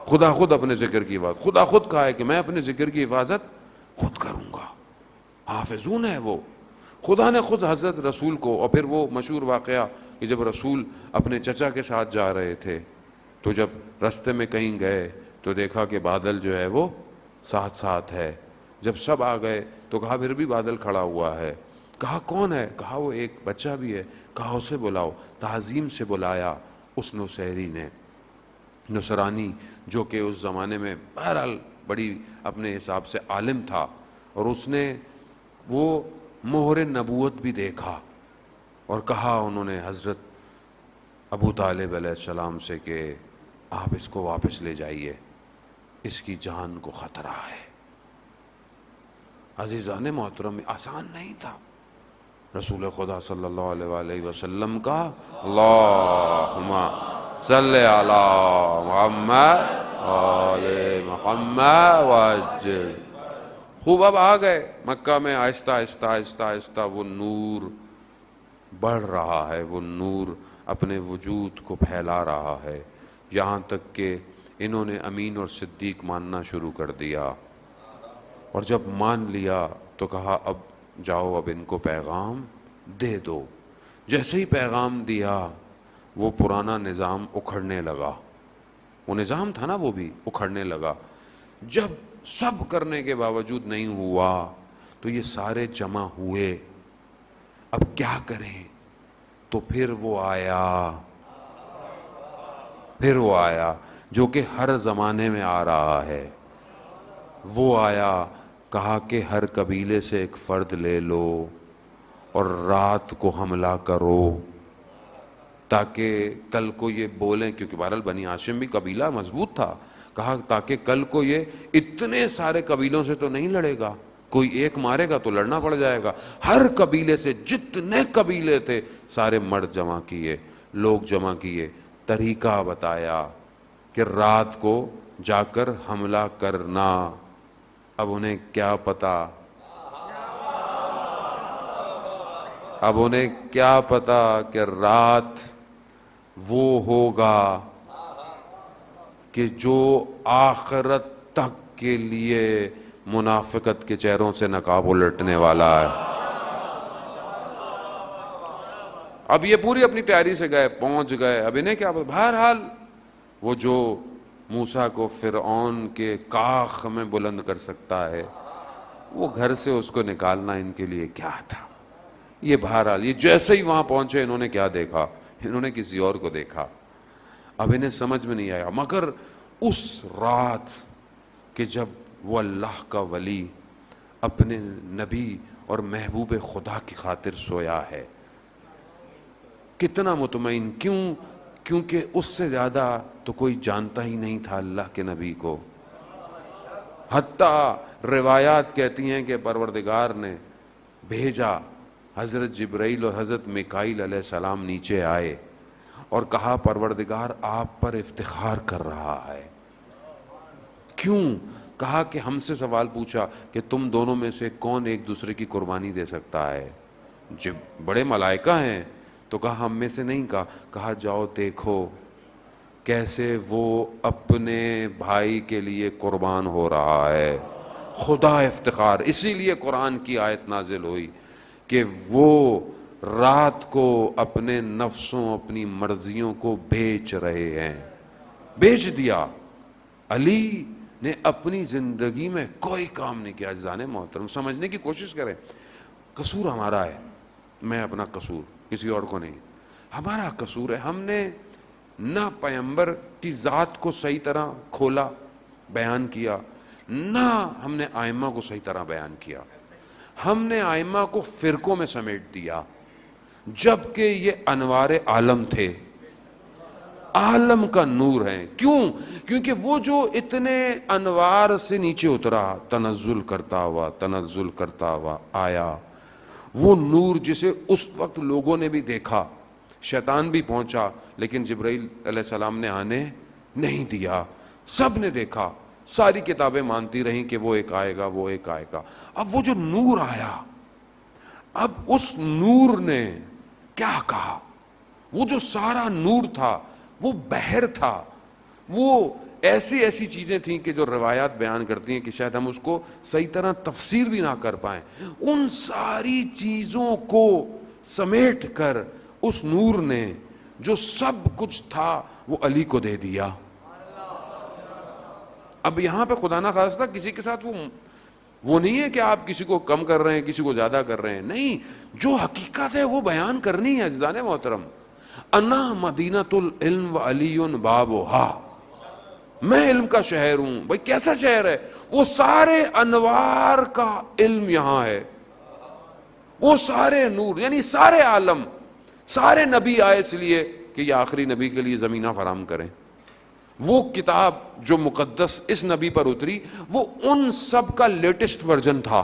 خدا خود اپنے ذکر کی حفاظت، خدا خود کہا ہے کہ میں اپنے ذکر کی حفاظت خود کروں گا. حافظون ہے وہ. خدا نے خود حضرت رسول کو. اور پھر وہ مشہور واقعہ کہ جب رسول اپنے چچا کے ساتھ جا رہے تھے تو جب رستے میں کہیں گئے تو دیکھا کہ بادل جو ہے وہ ساتھ ساتھ ہے. جب سب آ گئے تو کہا پھر بھی بادل کھڑا ہوا ہے. کہا کون ہے؟ کہا وہ ایک بچہ بھی ہے. کہا اسے بلاؤ. تعظیم سے بلایا اس نصیری نے، نصرانی، جو کہ اس زمانے میں بہرحال بڑی اپنے حساب سے عالم تھا. اور اس نے وہ مہر نبوت بھی دیکھا. اور کہا انہوں نے حضرت ابو طالب علیہ السلام سے کہ آپ اس کو واپس لے جائیے، اس کی جان کو خطرہ ہے. عزیزان محترم آسان نہیں تھا. رسول خدا صلی اللہ علیہ وآلہ وسلم کا اللہم صلی علی محمد آل محمد وعجل. خوب اب آ گئے مکہ میں. آہستہ آہستہ آہستہ آہستہ وہ نور بڑھ رہا ہے، وہ نور اپنے وجود کو پھیلا رہا ہے، یہاں تک کہ انہوں نے امین اور صدیق ماننا شروع کر دیا. اور جب مان لیا تو کہا اب جاؤ اب ان کو پیغام دے دو. جیسے ہی پیغام دیا وہ پرانا نظام اکھڑنے لگا. وہ نظام تھا نا وہ بھی اکھڑنے لگا. جب سب کرنے کے باوجود نہیں ہوا تو یہ سارے جمع ہوئے. اب کیا کریں؟ تو پھر وہ آیا جو کہ ہر زمانے میں آ رہا ہے. وہ آیا، کہا کہ ہر قبیلے سے ایک فرد لے لو اور رات کو حملہ کرو تاکہ کل کو یہ بولیں، کیونکہ بہرحال بنی ہاشم بھی قبیلہ مضبوط تھا. کہا تاکہ کل کو یہ اتنے سارے قبیلوں سے تو نہیں لڑے گا، کوئی ایک مارے گا تو لڑنا پڑ جائے گا. ہر قبیلے سے جتنے قبیلے تھے سارے مرد جمع کیے، لوگ جمع کیے. طریقہ بتایا کہ رات کو جا کر حملہ کرنا. اب انہیں کیا پتا کہ رات وہ ہوگا کہ جو آخرت تک کے لیے منافقت کے چہروں سے نقاب الٹنے والا ہے. اب یہ پوری اپنی تیاری سے گئے، پہنچ گئے. اب انہیں کیا؟ بہرحال وہ جو موسیٰ کو فرعون کے کاخ میں بلند کر سکتا ہے، وہ گھر سے اس کو نکالنا ان کے لیے کیا تھا. یہ بہرحال یہ جیسے ہی وہاں پہنچے انہوں نے کیا دیکھا؟ انہوں نے کسی اور کو دیکھا. اب انہیں سمجھ میں نہیں آیا. مگر اس رات کہ جب وہ اللہ کا ولی اپنے نبی اور محبوب خدا کی خاطر سویا ہے، کتنا مطمئن. کیونکہ اس سے زیادہ تو کوئی جانتا ہی نہیں تھا اللہ کے نبی کو. حتیٰ روایات کہتی ہیں کہ پروردگار نے بھیجا، حضرت جبرائیل اور حضرت میکائیل علیہ السلام نیچے آئے اور کہا پروردگار آپ پر افتخار کر رہا ہے. کیوں؟ کہا کہ ہم سے سوال پوچھا کہ تم دونوں میں سے کون ایک دوسرے کی قربانی دے سکتا ہے. جب بڑے ملائکہ ہیں تو کہا ہم میں سے نہیں. کہا جاؤ دیکھو کیسے وہ اپنے بھائی کے لیے قربان ہو رہا ہے. خدا افتخار. اسی لیے قرآن کی آیت نازل ہوئی کہ وہ رات کو اپنے نفسوں اپنی مرضیوں کو بیچ رہے ہیں. بیچ دیا. علی نے اپنی زندگی میں کوئی کام نہیں کیا. عزیزان محترم سمجھنے کی کوشش کریں. قصور ہمارا ہے، میں اپنا قصور، کسی اور کو نہیں. ہمارا قصور ہے ہم نے نہ پیغمبر کی ذات کو صحیح طرح کھولا بیان کیا، نہ ہم نے ائمہ کو صحیح طرح بیان کیا. ہم نے ائمہ کو فرقوں میں سمیٹ دیا جبکہ یہ انوار عالم تھے، عالم کا نور ہیں. کیونکہ وہ جو اتنے انوار سے نیچے اترا، تنزل کرتا ہوا آیا، وہ نور جسے اس وقت لوگوں نے بھی دیکھا، شیطان بھی پہنچا لیکن جبرائیل علیہ السلام نے آنے نہیں دیا. سب نے دیکھا، ساری کتابیں مانتی رہیں کہ وہ ایک آئے گا، وہ ایک آئے گا. اب وہ جو نور آیا، اب اس نور نے کیا کہا؟ وہ جو سارا نور تھا وہ بحر تھا. وہ ایسی چیزیں تھیں کہ جو روایات بیان کرتی ہیں کہ شاید ہم اس کو صحیح طرح تفسیر بھی نہ کر پائیں. ان ساری چیزوں کو سمیٹ کر اس نور نے جو سب کچھ تھا وہ علی کو دے دیا. اب یہاں پہ خدا نہ خواستہ کسی کے ساتھ وہ نہیں ہے کہ آپ کسی کو کم کر رہے ہیں، کسی کو زیادہ کر رہے ہیں. نہیں، جو حقیقت ہے وہ بیان کرنی ہے. عزیزان محترم، انا مدینۃ العلم وعلی بابھا، میں علم کا شہر ہوں. بھائی کیسا شہر ہے؟ وہ سارے انوار کا علم یہاں ہے، وہ سارے نور، یعنی سارے عالم، سارے نبی آئے اس لیے کہ یہ آخری نبی کے لیے زمینہ فراہم کریں. وہ کتاب جو مقدس اس نبی پر اتری وہ ان سب کا لیٹسٹ ورژن تھا.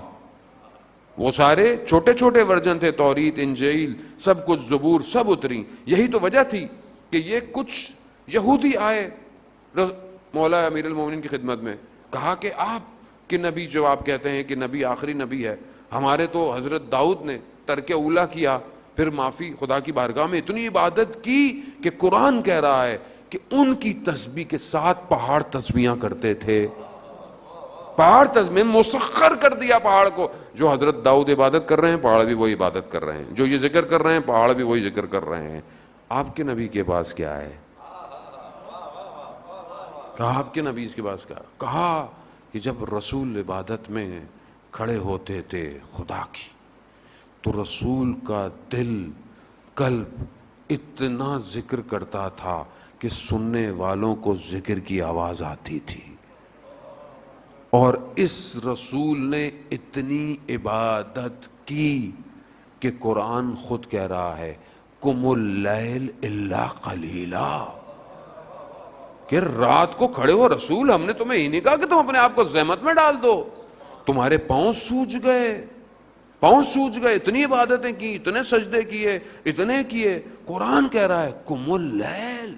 وہ سارے چھوٹے چھوٹے ورژن تھے، توریت، انجیل، سب کچھ، زبور، سب اتری. یہی تو وجہ تھی کہ یہ کچھ یہودی آئے مولا امیر المومنین کی خدمت میں، کہا کہ آپ کے نبی جو آپ کہتے ہیں کہ نبی آخری نبی ہے، ہمارے تو حضرت داؤد نے ترک اولا کیا، پھر معافی خدا کی بارگاہ میں اتنی عبادت کی کہ قرآن کہہ رہا ہے کہ ان کی تسبیح کے ساتھ پہاڑ تسبیحاں کرتے تھے. پہاڑ میں مسخر کر دیا پہاڑ کو. جو حضرت داؤد عبادت کر رہے ہیں پہاڑ بھی وہی عبادت کر رہے ہیں, جو یہ ذکر کر رہے ہیں پہاڑ بھی وہی ذکر کر رہے ہیں. آپ کے نبی کے پاس کیا ہے؟ کہا آپ کے نبی کے پاس کیا؟ کہا کہ جب رسول عبادت میں کھڑے ہوتے تھے خدا کی, تو رسول کا دل قلب اتنا ذکر کرتا تھا کہ سننے والوں کو ذکر کی آواز آتی تھی. اور اس رسول نے اتنی عبادت کی کہ قرآن خود کہہ رہا ہے قم اللیل الا قلیلا, کہ رات کو کھڑے ہو رسول, ہم نے تمہیں ہی نہیں کہا کہ تم اپنے آپ کو زحمت میں ڈال دو. تمہارے پاؤں سوج گئے, اتنی عبادتیں کی, اتنے سجدے کیے, اتنے کیے. قرآن کہہ رہا ہے قم اللیل.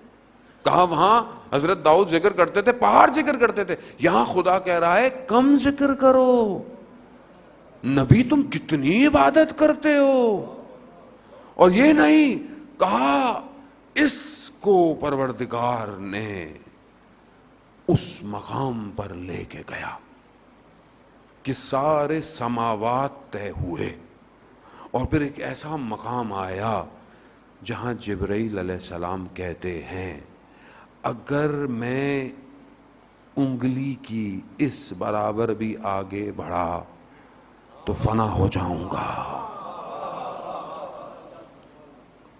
کہا وہاں حضرت داؤد ذکر کرتے تھے, پہاڑ ذکر کرتے تھے, یہاں خدا کہہ رہا ہے کم ذکر کرو. نبی تم کتنی عبادت کرتے ہو. اور یہ نہیں کہا, اس کو پروردگار نے اس مقام پر لے کے گیا کہ سارے سماوات طے ہوئے, اور پھر ایک ایسا مقام آیا جہاں جبرائیل علیہ السلام کہتے ہیں اگر میں انگلی کی اس برابر بھی آگے بڑھا تو فنا ہو جاؤں گا.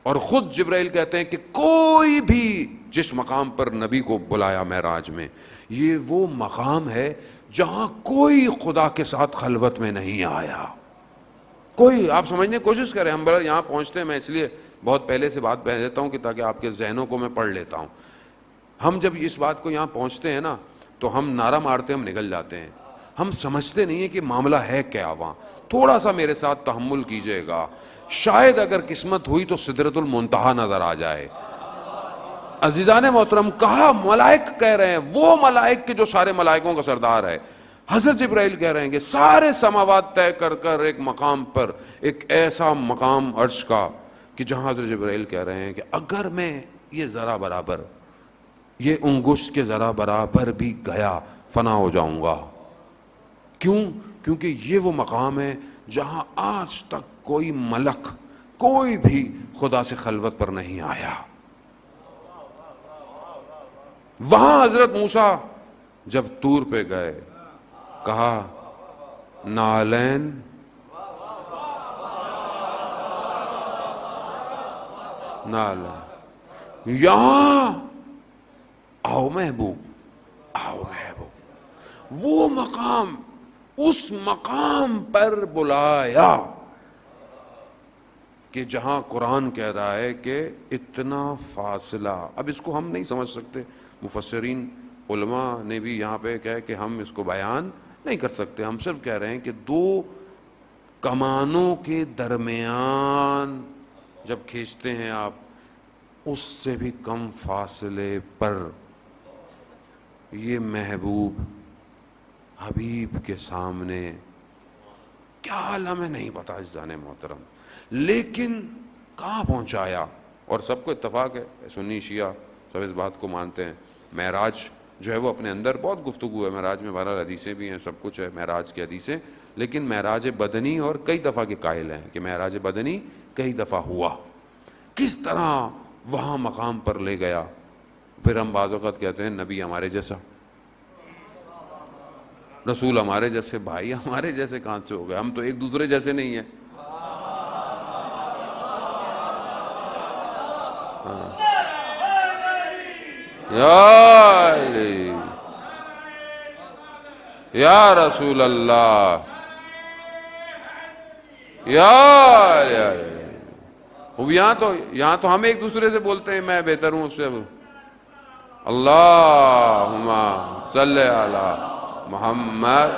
اور خود جبرائیل کہتے ہیں کہ کوئی بھی جس مقام پر نبی کو بلایا معراج میں, یہ وہ مقام ہے جہاں کوئی خدا کے ساتھ خلوت میں نہیں آیا. کوئی, آپ سمجھنے کی کوشش کریں, ہم یہاں پہنچتے ہیں, میں اس لیے بہت پہلے سے بات پہن دیتا ہوں کہ تاکہ آپ کے ذہنوں کو میں پڑھ لیتا ہوں. ہم جب اس بات کو یہاں پہنچتے ہیں نا تو ہم نعرہ مارتے ہم نکل جاتے ہیں, ہم سمجھتے نہیں ہیں کہ معاملہ ہے کیا. وہاں تھوڑا سا میرے ساتھ تحمل کیجئے گا, شاید اگر قسمت ہوئی تو سدرۃ المنتہا نظر آ جائے. عزیزان محترم, کہا ملائک کہہ رہے ہیں, وہ ملائک کے جو سارے ملائکوں کا سردار ہے, حضرت جبرائیل کہہ رہے ہیں کہ سارے سماوات طے کر کر ایک مقام پر, ایک ایسا مقام عرش کا کہ جہاں حضرت جبرائیل کہہ رہے ہیں کہ اگر میں یہ ذرا برابر, یہ انگشت کے ذرا برابر بھی گیا فنا ہو جاؤں گا. کیوں؟ کیونکہ یہ وہ مقام ہے جہاں آج تک کوئی ملک, کوئی بھی خدا سے خلوت پر نہیں آیا. وہاں حضرت موسیٰ جب طور پہ گئے, کہا نالین نالین, یہاں آؤ محبوب, آؤ محبوب. وہ مقام, اس مقام پر بلایا کہ جہاں قرآن کہہ رہا ہے کہ اتنا فاصلہ. اب اس کو ہم نہیں سمجھ سکتے, مفسرین علماء نے بھی یہاں پہ کہا کہ ہم اس کو بیان نہیں کر سکتے. ہم صرف کہہ رہے ہیں کہ دو کمانوں کے درمیان جب کھینچتے ہیں آپ, اس سے بھی کم فاصلے پر یہ محبوب حبیب کے سامنے, کیا عالم ہے نہیں پتا عزیزان محترم, لیکن کہاں پہنچایا. اور سب کو اتفاق ہے, سنی شیعہ سب اس بات کو مانتے ہیں. معراج جو ہے وہ اپنے اندر بہت گفتگو ہے معراج میں, 12 حدیثیں بھی ہیں, سب کچھ ہے معراج کی حدیثیں, لیکن معراج بدنی اور کئی دفعہ کے قائل ہیں کہ معراج بدنی کئی دفعہ ہوا. کس طرح وہاں مقام پر لے گیا. پھر ہم بعض اوقات کہتے ہیں نبی ہمارے جیسا, رسول ہمارے جیسے. بھائی ہمارے جیسے کہاں سے ہو گئے, ہم تو ایک دوسرے جیسے نہیں ہیں. یا رسول اللہ, یہاں تو ہم ایک دوسرے سے بولتے ہیں میں بہتر ہوں اس سے. اللہم صلی علی محمد.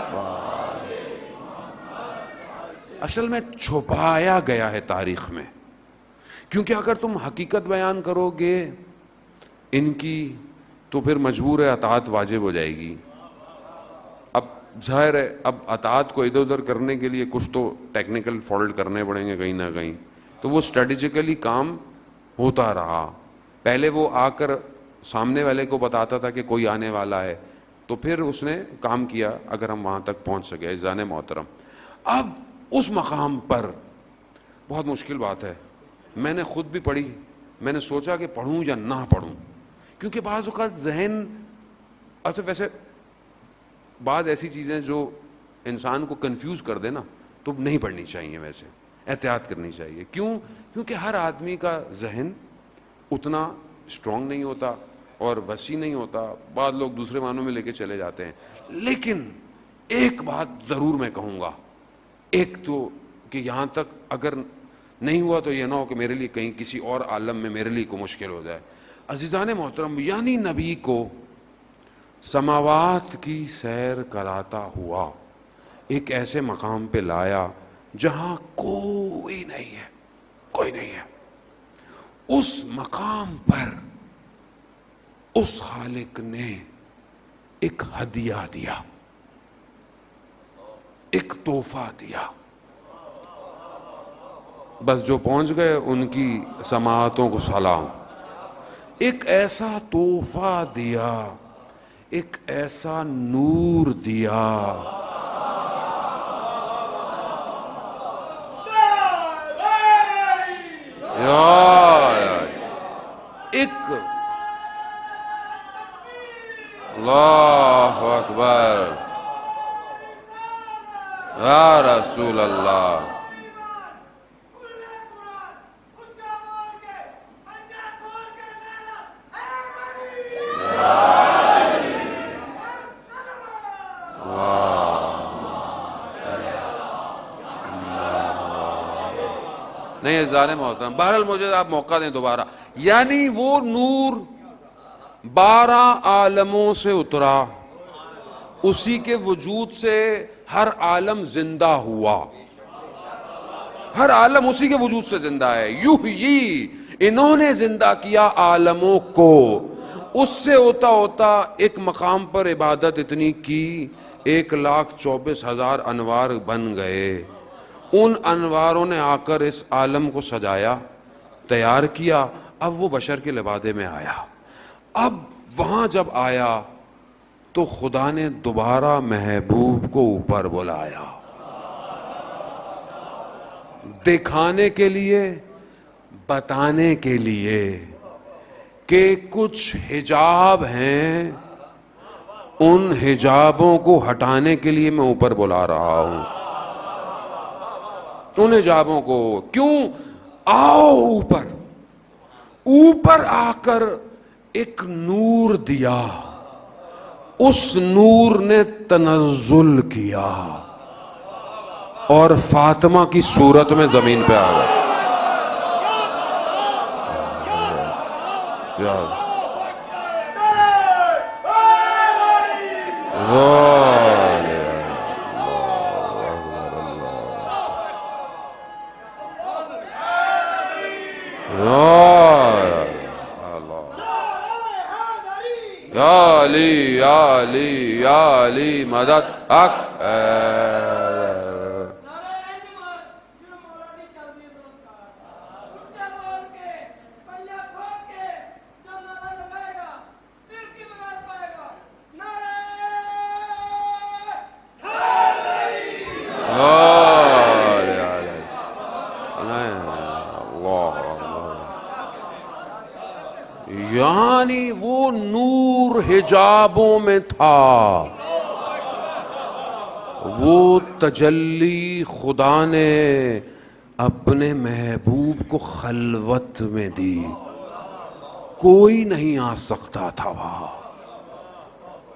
اصل میں چھپایا گیا ہے تاریخ میں, کیونکہ اگر تم حقیقت بیان کرو گے ان کی تو پھر مجبور ہے اطاعت واجب ہو جائے گی. اب ظاہر ہے اب اطاعت کو ادھر ادھر کرنے کے لیے کچھ تو ٹیکنیکل فالٹ کرنے پڑیں گے کہیں نہ کہیں, تو وہ اسٹریٹجیکلی کام ہوتا رہا. پہلے وہ آ کر سامنے والے کو بتاتا تھا کہ کوئی آنے والا ہے, تو پھر اس نے کام کیا اگر ہم وہاں تک پہنچ سکے. عزیزان محترم، اب اس مقام پر بہت مشکل بات ہے. میں نے خود بھی پڑھی، میں نے سوچا کہ پڑھوں یا نہ پڑھوں، کیونکہ بعض اوقات ذہن اچھا ویسے بعض ایسی چیزیں جو انسان کو کنفیوز کر دے نا تو نہیں پڑھنی چاہیے، ویسے احتیاط کرنی چاہیے. کیونکہ ہر آدمی کا ذہن اتنا اسٹرانگ نہیں ہوتا اور وسیع نہیں ہوتا. بعض لوگ دوسرے معنوں میں لے کے چلے جاتے ہیں. لیکن ایک بات ضرور میں کہوں گا، ایک تو کہ یہاں تک اگر نہیں ہوا تو یہ نہ ہو کہ میرے لیے کہیں کسی اور عالم میں میرے لیے کو مشکل ہو جائے. عزیزان محترم، یعنی نبی کو سماوات کی سیر کراتا ہوا ایک ایسے مقام پہ لایا جہاں کوئی نہیں ہے، کوئی نہیں ہے. اس مقام پر اس خالق نے ایک ہدیہ دیا، ایک تحفہ دیا. بس جو پہنچ گئے ان کی سماعتوں کو سلام. ایک ایسا تحفہ دیا، ایک ایسا نور دیا، ایک اللہ اکبر یا رسول اللہ. نہیں عزیزان محترم، بہرحال مجھے آپ موقع دیں دوبارہ. یعنی وہ نور 12 عالموں سے اترا، اسی کے وجود سے ہر عالم زندہ ہوا. ہر عالم اسی کے وجود سے زندہ ہے. یحیی، انہوں نے زندہ کیا عالموں کو. اس سے ہوتا ہوتا ایک مقام پر عبادت اتنی کی 1,24,000 انوار بن گئے. ان انواروں نے آ کر اس عالم کو سجایا، تیار کیا. اب وہ بشر کے لبادے میں آیا. اب وہاں جب آیا تو خدا نے دوبارہ محبوب کو اوپر بلایا، دکھانے کے لیے، بتانے کے لیے کہ کچھ حجاب ہیں، ان حجابوں کو ہٹانے کے لیے میں اوپر بلا رہا ہوں. ان حجابوں کو کیوں؟ آؤ اوپر. اوپر آ کر ایک نور دیا، اس نور نے تنزل کیا اور فاطمہ کی صورت میں زمین پہ آ گیا. یا علی یا علی یا علی مدد حق. یعنی وہ نور حجابوں میں تھا، وہ تجلی خدا نے اپنے محبوب کو خلوت میں دی. کوئی نہیں آ سکتا تھا وہاں.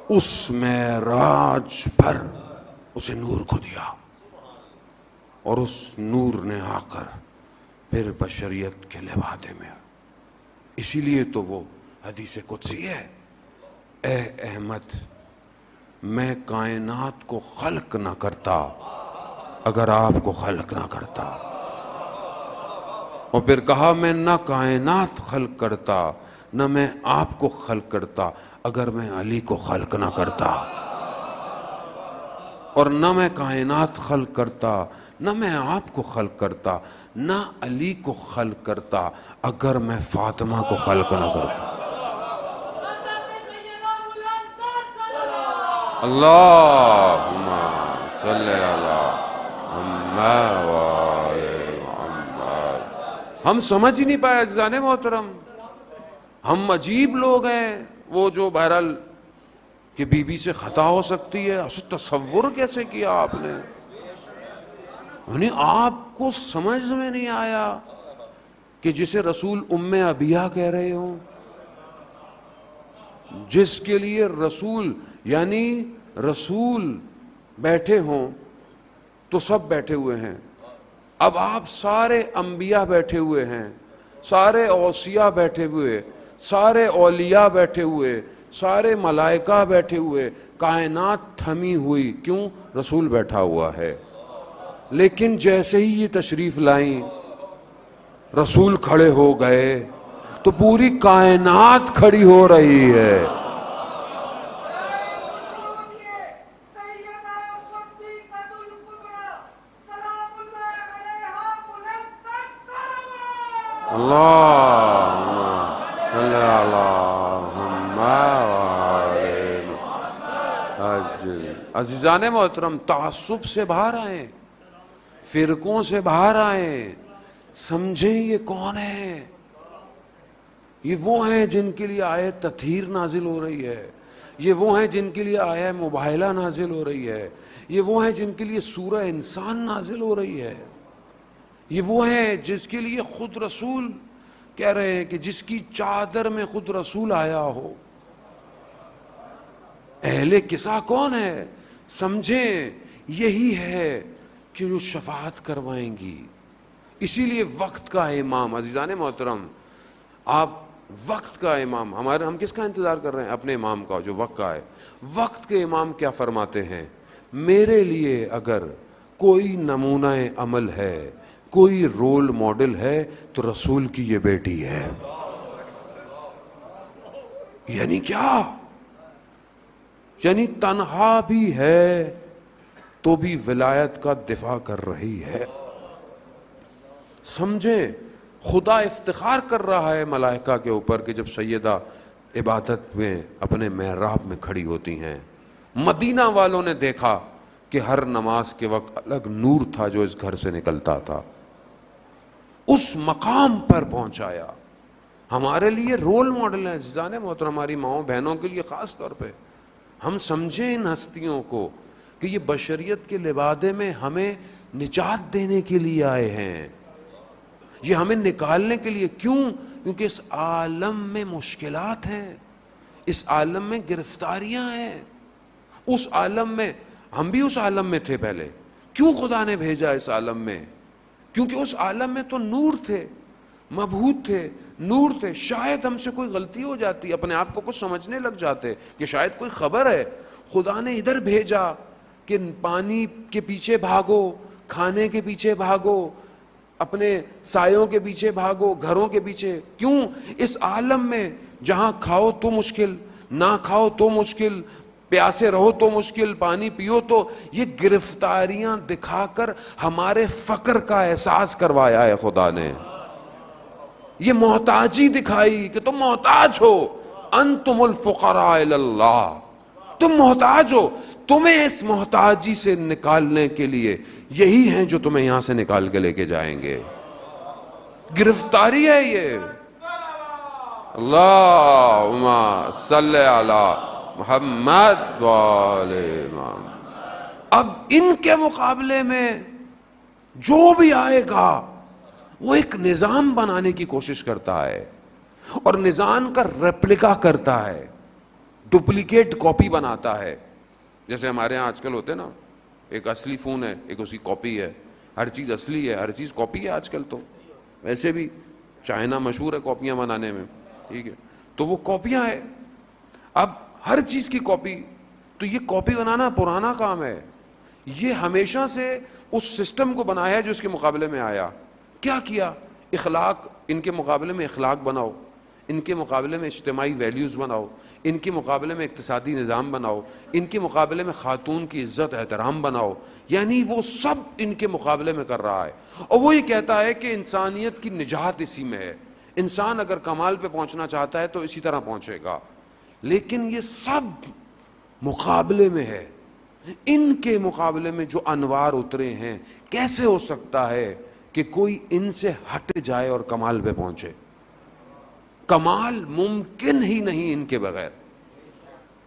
اس معراج پر اسے نور کو دیا اور اس نور نے آ کر پھر بشریت کے لبادے میں. اسی لیے تو وہ حدیث قدسی ہے، اے احمد میں کائنات کو خلق نہ کرتا اگر آپ کو خلق نہ کرتا. اور پھر کہا میں نہ کائنات خلق کرتا نہ میں آپ کو خلق کرتا اگر میں علی کو خلق نہ کرتا. اور نہ میں کائنات خلق کرتا نہ میں آپ کو خلق کرتا نہ علی کو خلق کرتا اگر میں فاطمہ کو خلق نہ کرتا. اللہم صلی علی محمد وآل محمد. ہم سمجھ ہی نہیں پائے عزیزان محترم. ہم عجیب لوگ ہیں. وہ جو بہرحال کہ بی بی سے خطا ہو سکتی ہے، تصور کیسے کیا آپ نے؟ یعنی آپ کو سمجھ میں نہیں آیا کہ جسے رسول ام ابیہ کہہ رہے ہوں، جس کے لیے رسول یعنی رسول بیٹھے ہوں تو سب بیٹھے ہوئے ہیں. اب آپ سارے انبیاء بیٹھے ہوئے ہیں، سارے اوصیاء بیٹھے ہوئے، سارے اولیاء بیٹھے ہوئے، سارے ملائکہ بیٹھے ہوئے، کائنات تھمی ہوئی. کیوں؟ رسول بیٹھا ہوا ہے. لیکن جیسے ہی یہ تشریف لائیں، رسول کھڑے ہو گئے تو پوری کائنات کھڑی ہو رہی ہے. اللہم صلی علی محمد. عزیزان محترم، تعصب سے باہر آئیں، فرقوں سے باہر آئیں، سمجھیں یہ کون ہے. یہ وہ ہیں جن کے لیے آیت تطہیر نازل ہو رہی ہے. یہ وہ ہیں جن کے لیے آیت مباہلہ نازل ہو رہی ہے. یہ وہ ہیں جن کے لیے سورہ انسان نازل ہو رہی ہے. یہ وہ ہیں جس کے لیے خود رسول کہہ رہے ہیں کہ جس کی چادر میں خود رسول آیا ہو. اہل کسا کون ہے؟ سمجھیں یہی ہے کہ جو شفاعت کروائیں گی. اسی لیے وقت کا امام، عزیزان محترم، آپ وقت کا امام، ہم کس کا انتظار کر رہے ہیں؟ اپنے امام کا جو وقت کا ہے. وقت کے امام کیا فرماتے ہیں؟ میرے لیے اگر کوئی نمونہ عمل ہے، کوئی رول ماڈل ہے تو رسول کی یہ بیٹی ہے. یعنی کیا؟ یعنی تنہا بھی ہے تو بھی ولایت کا دفاع کر رہی ہے. سمجھیں، خدا افتخار کر رہا ہے ملائکہ کے اوپر کہ جب سیدہ عبادت میں اپنے محراب میں کھڑی ہوتی ہیں. مدینہ والوں نے دیکھا کہ ہر نماز کے وقت الگ نور تھا جو اس گھر سے نکلتا تھا. اس مقام پر پہنچایا. ہمارے لیے رول ماڈل ہے عزیزان محترم، ہماری ماؤں بہنوں کے لیے خاص طور پہ. ہم سمجھیں ان ہستیوں کو کہ یہ بشریت کے لبادے میں ہمیں نجات دینے کے لیے آئے ہیں. یہ ہمیں نکالنے کے لیے. کیوں؟ کیونکہ اس عالم میں مشکلات ہیں، اس عالم میں گرفتاریاں ہیں. اس عالم میں ہم بھی اس عالم میں تھے پہلے. کیوں خدا نے بھیجا اس عالم میں؟ کیونکہ اس عالم میں تو نور تھے، مبہوت تھے، نور تھے. شاید ہم سے کوئی غلطی ہو جاتی، اپنے آپ کو کچھ سمجھنے لگ جاتے کہ شاید کوئی خبر ہے. خدا نے ادھر بھیجا کہ پانی کے پیچھے بھاگو، کھانے کے پیچھے بھاگو، اپنے سایوں کے پیچھے بھاگو، گھروں کے پیچھے. کیوں؟ اس عالم میں جہاں کھاؤ تو مشکل، نہ کھاؤ تو مشکل، پیاسے رہو تو مشکل، پانی پیو تو. یہ گرفتاریاں دکھا کر ہمارے فقر کا احساس کروایا ہے خدا نے. یہ محتاجی دکھائی کہ تم محتاج ہو. انتم الفقراء الی اللہ، تم محتاج ہو. تمہیں اس محتاجی سے نکالنے کے لیے یہی ہیں جو تمہیں یہاں سے نکال کے لے کے جائیں گے. گرفتاری ہے یہ. اللہم صلی علی محمد وآل محمد. اب ان کے مقابلے میں جو بھی آئے گا وہ ایک نظام بنانے کی کوشش کرتا ہے اور نظام کا ریپلیکا کرتا ہے، ڈپلیکیٹ کاپی بناتا ہے. جیسے ہمارے ہاں آج کل ہوتے نا، ایک اصلی فون ہے، ایک اس کی کاپی ہے. ہر چیز اصلی ہے، ہر چیز کاپی ہے آج کل. تو ویسے بھی چائنا مشہور ہے کاپیاں بنانے میں، ٹھیک ہے، تو وہ کاپیاں ہیں. اب ہر چیز کی کاپی. تو یہ کاپی بنانا پرانا کام ہے. یہ ہمیشہ سے اس سسٹم کو بنایا جو اس کے مقابلے میں آیا. کیا کیا؟ اخلاق، ان کے مقابلے میں اخلاق بناؤ، ان کے مقابلے میں اجتماعی ویلیوز بناؤ، ان کے مقابلے میں اقتصادی نظام بناؤ، ان کے مقابلے میں خاتون کی عزت احترام بناؤ. یعنی وہ سب ان کے مقابلے میں کر رہا ہے. اور وہ یہ کہتا ہے کہ انسانیت کی نجات اسی میں ہے. انسان اگر کمال پہ پہنچنا چاہتا ہے تو اسی طرح پہنچے گا. لیکن یہ سب مقابلے میں ہے. ان کے مقابلے میں جو انوار اترے ہیں، کیسے ہو سکتا ہے کہ کوئی ان سے ہٹ جائے اور کمال پہ پہنچے؟ کمال ممکن ہی نہیں ان کے بغیر.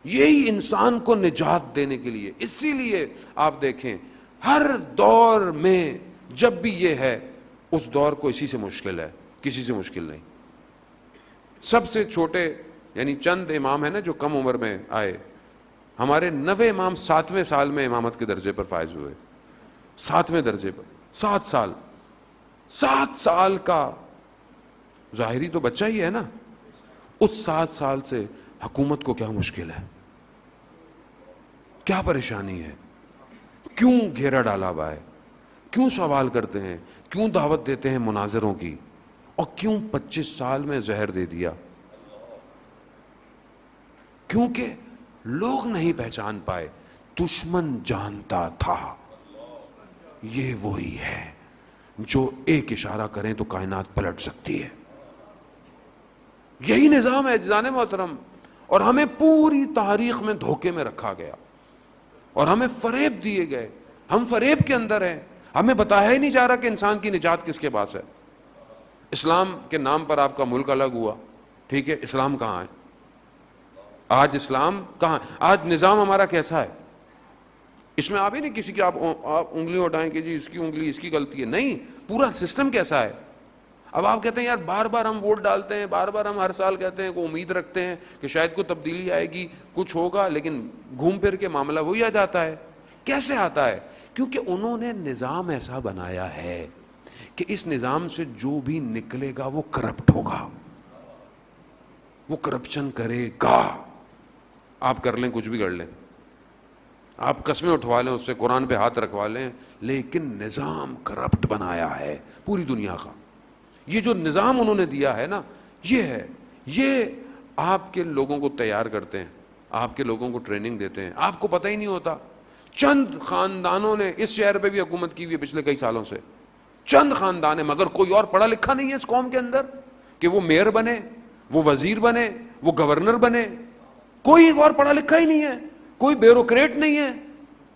یہی انسان کو نجات دینے کے لیے. اسی لیے آپ دیکھیں ہر دور میں جب بھی یہ ہے، اس دور کو اسی سے مشکل ہے، کسی سے مشکل نہیں. سب سے چھوٹے یعنی چند امام ہیں نا جو کم عمر میں آئے. ہمارے 90 امام 7ویں سال میں امامت کے درجے پر فائز ہوئے. 7ویں درجے پر 7 سال. 7 سال کا ظاہری تو بچہ ہی ہے نا. اس 7 سال سے حکومت کو کیا مشکل ہے، کیا پریشانی ہے، کیوں گھیرا ڈالا ہوا ہے، کیوں سوال کرتے ہیں، کیوں دعوت دیتے ہیں مناظروں کی، اور کیوں 25 سال میں زہر دے دیا؟ کیونکہ لوگ نہیں پہچان پائے. دشمن جانتا تھا یہ وہی ہے جو ایک اشارہ کریں تو کائنات پلٹ سکتی ہے. یہی نظام ہے اجزان محترم. اور ہمیں پوری تاریخ میں دھوکے میں رکھا گیا اور ہمیں فریب دیے گئے. ہم فریب کے اندر ہیں. ہمیں بتایا ہی نہیں جا رہا کہ انسان کی نجات کس کے پاس ہے. اسلام کے نام پر آپ کا ملک الگ ہوا، ٹھیک ہے، اسلام کہاں ہے آج؟ اسلام کہاں؟ آج نظام ہمارا کیسا ہے؟ اس میں آپ ہی نہیں کسی کی آپ انگلیاں اٹھائیں کہ جی اس کی انگلی اس کی غلطی ہے. نہیں، پورا سسٹم کیسا ہے. اب آپ کہتے ہیں یار بار بار ہم ووٹ ڈالتے ہیں، بار بار ہم ہر سال کہتے ہیں کو امید رکھتے ہیں کہ شاید کوئی تبدیلی آئے گی، کچھ ہوگا، لیکن گھوم پھر کے معاملہ وہی آ جاتا ہے. کیسے آتا ہے؟ کیونکہ انہوں نے نظام ایسا بنایا ہے کہ اس نظام سے جو بھی نکلے گا وہ کرپٹ ہوگا، وہ کرپشن کرے گا. آپ کر لیں، کچھ بھی کر لیں، آپ قسمیں اٹھوا لیں اس سے، قرآن پہ ہاتھ رکھوا لیں، لیکن نظام کرپٹ بنایا ہے پوری دنیا کا. یہ جو نظام انہوں نے دیا ہے نا، یہ ہے. یہ آپ کے لوگوں کو تیار کرتے ہیں، آپ کے لوگوں کو ٹریننگ دیتے ہیں، آپ کو پتہ ہی نہیں ہوتا. چند خاندانوں نے اس شہر پہ بھی حکومت کی ہوئی ہے پچھلے کئی سالوں سے. چند خاندان ہیں، مگر کوئی اور پڑھا لکھا نہیں ہے اس قوم کے اندر کہ وہ میئر بنے، وہ وزیر بنے، وہ گورنر بنے. کوئی اور پڑھا لکھا ہی نہیں ہے. کوئی بیوروکریٹ نہیں ہے،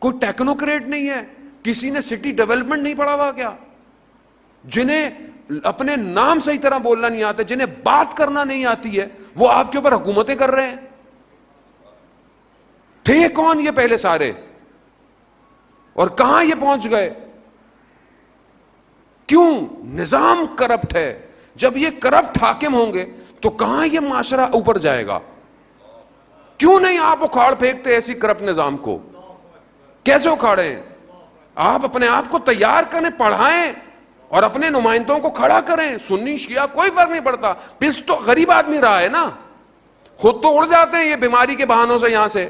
کوئی ٹیکنوکریٹ نہیں ہے. کسی نے سٹی ڈیولپمنٹ نہیں پڑھا ہوا کیا؟ جنہیں اپنے نام صحیح طرح بولنا نہیں آتا، جنہیں بات کرنا نہیں آتی ہے، وہ آپ کے اوپر حکومتیں کر رہے ہیں. تھے کون یہ پہلے سارے، اور کہاں یہ پہنچ گئے؟ کیوں؟ نظام کرپٹ ہے. جب یہ کرپٹ حاکم ہوں گے تو کہاں یہ معاشرہ اوپر جائے گا؟ کیوں نہیں آپ اکھاڑ پھینکتے ایسی کرپٹ نظام کو؟ کیسے اکھاڑیں؟ آپ اپنے آپ کو تیار کریں، پڑھائیں اور اپنے نمائندوں کو کھڑا کریں. سنی شیعہ کوئی فرق نہیں پڑتا. پس تو غریب آدمی رہا ہے نا، خود تو اڑ جاتے ہیں یہ بیماری کے بہانوں سے یہاں سے.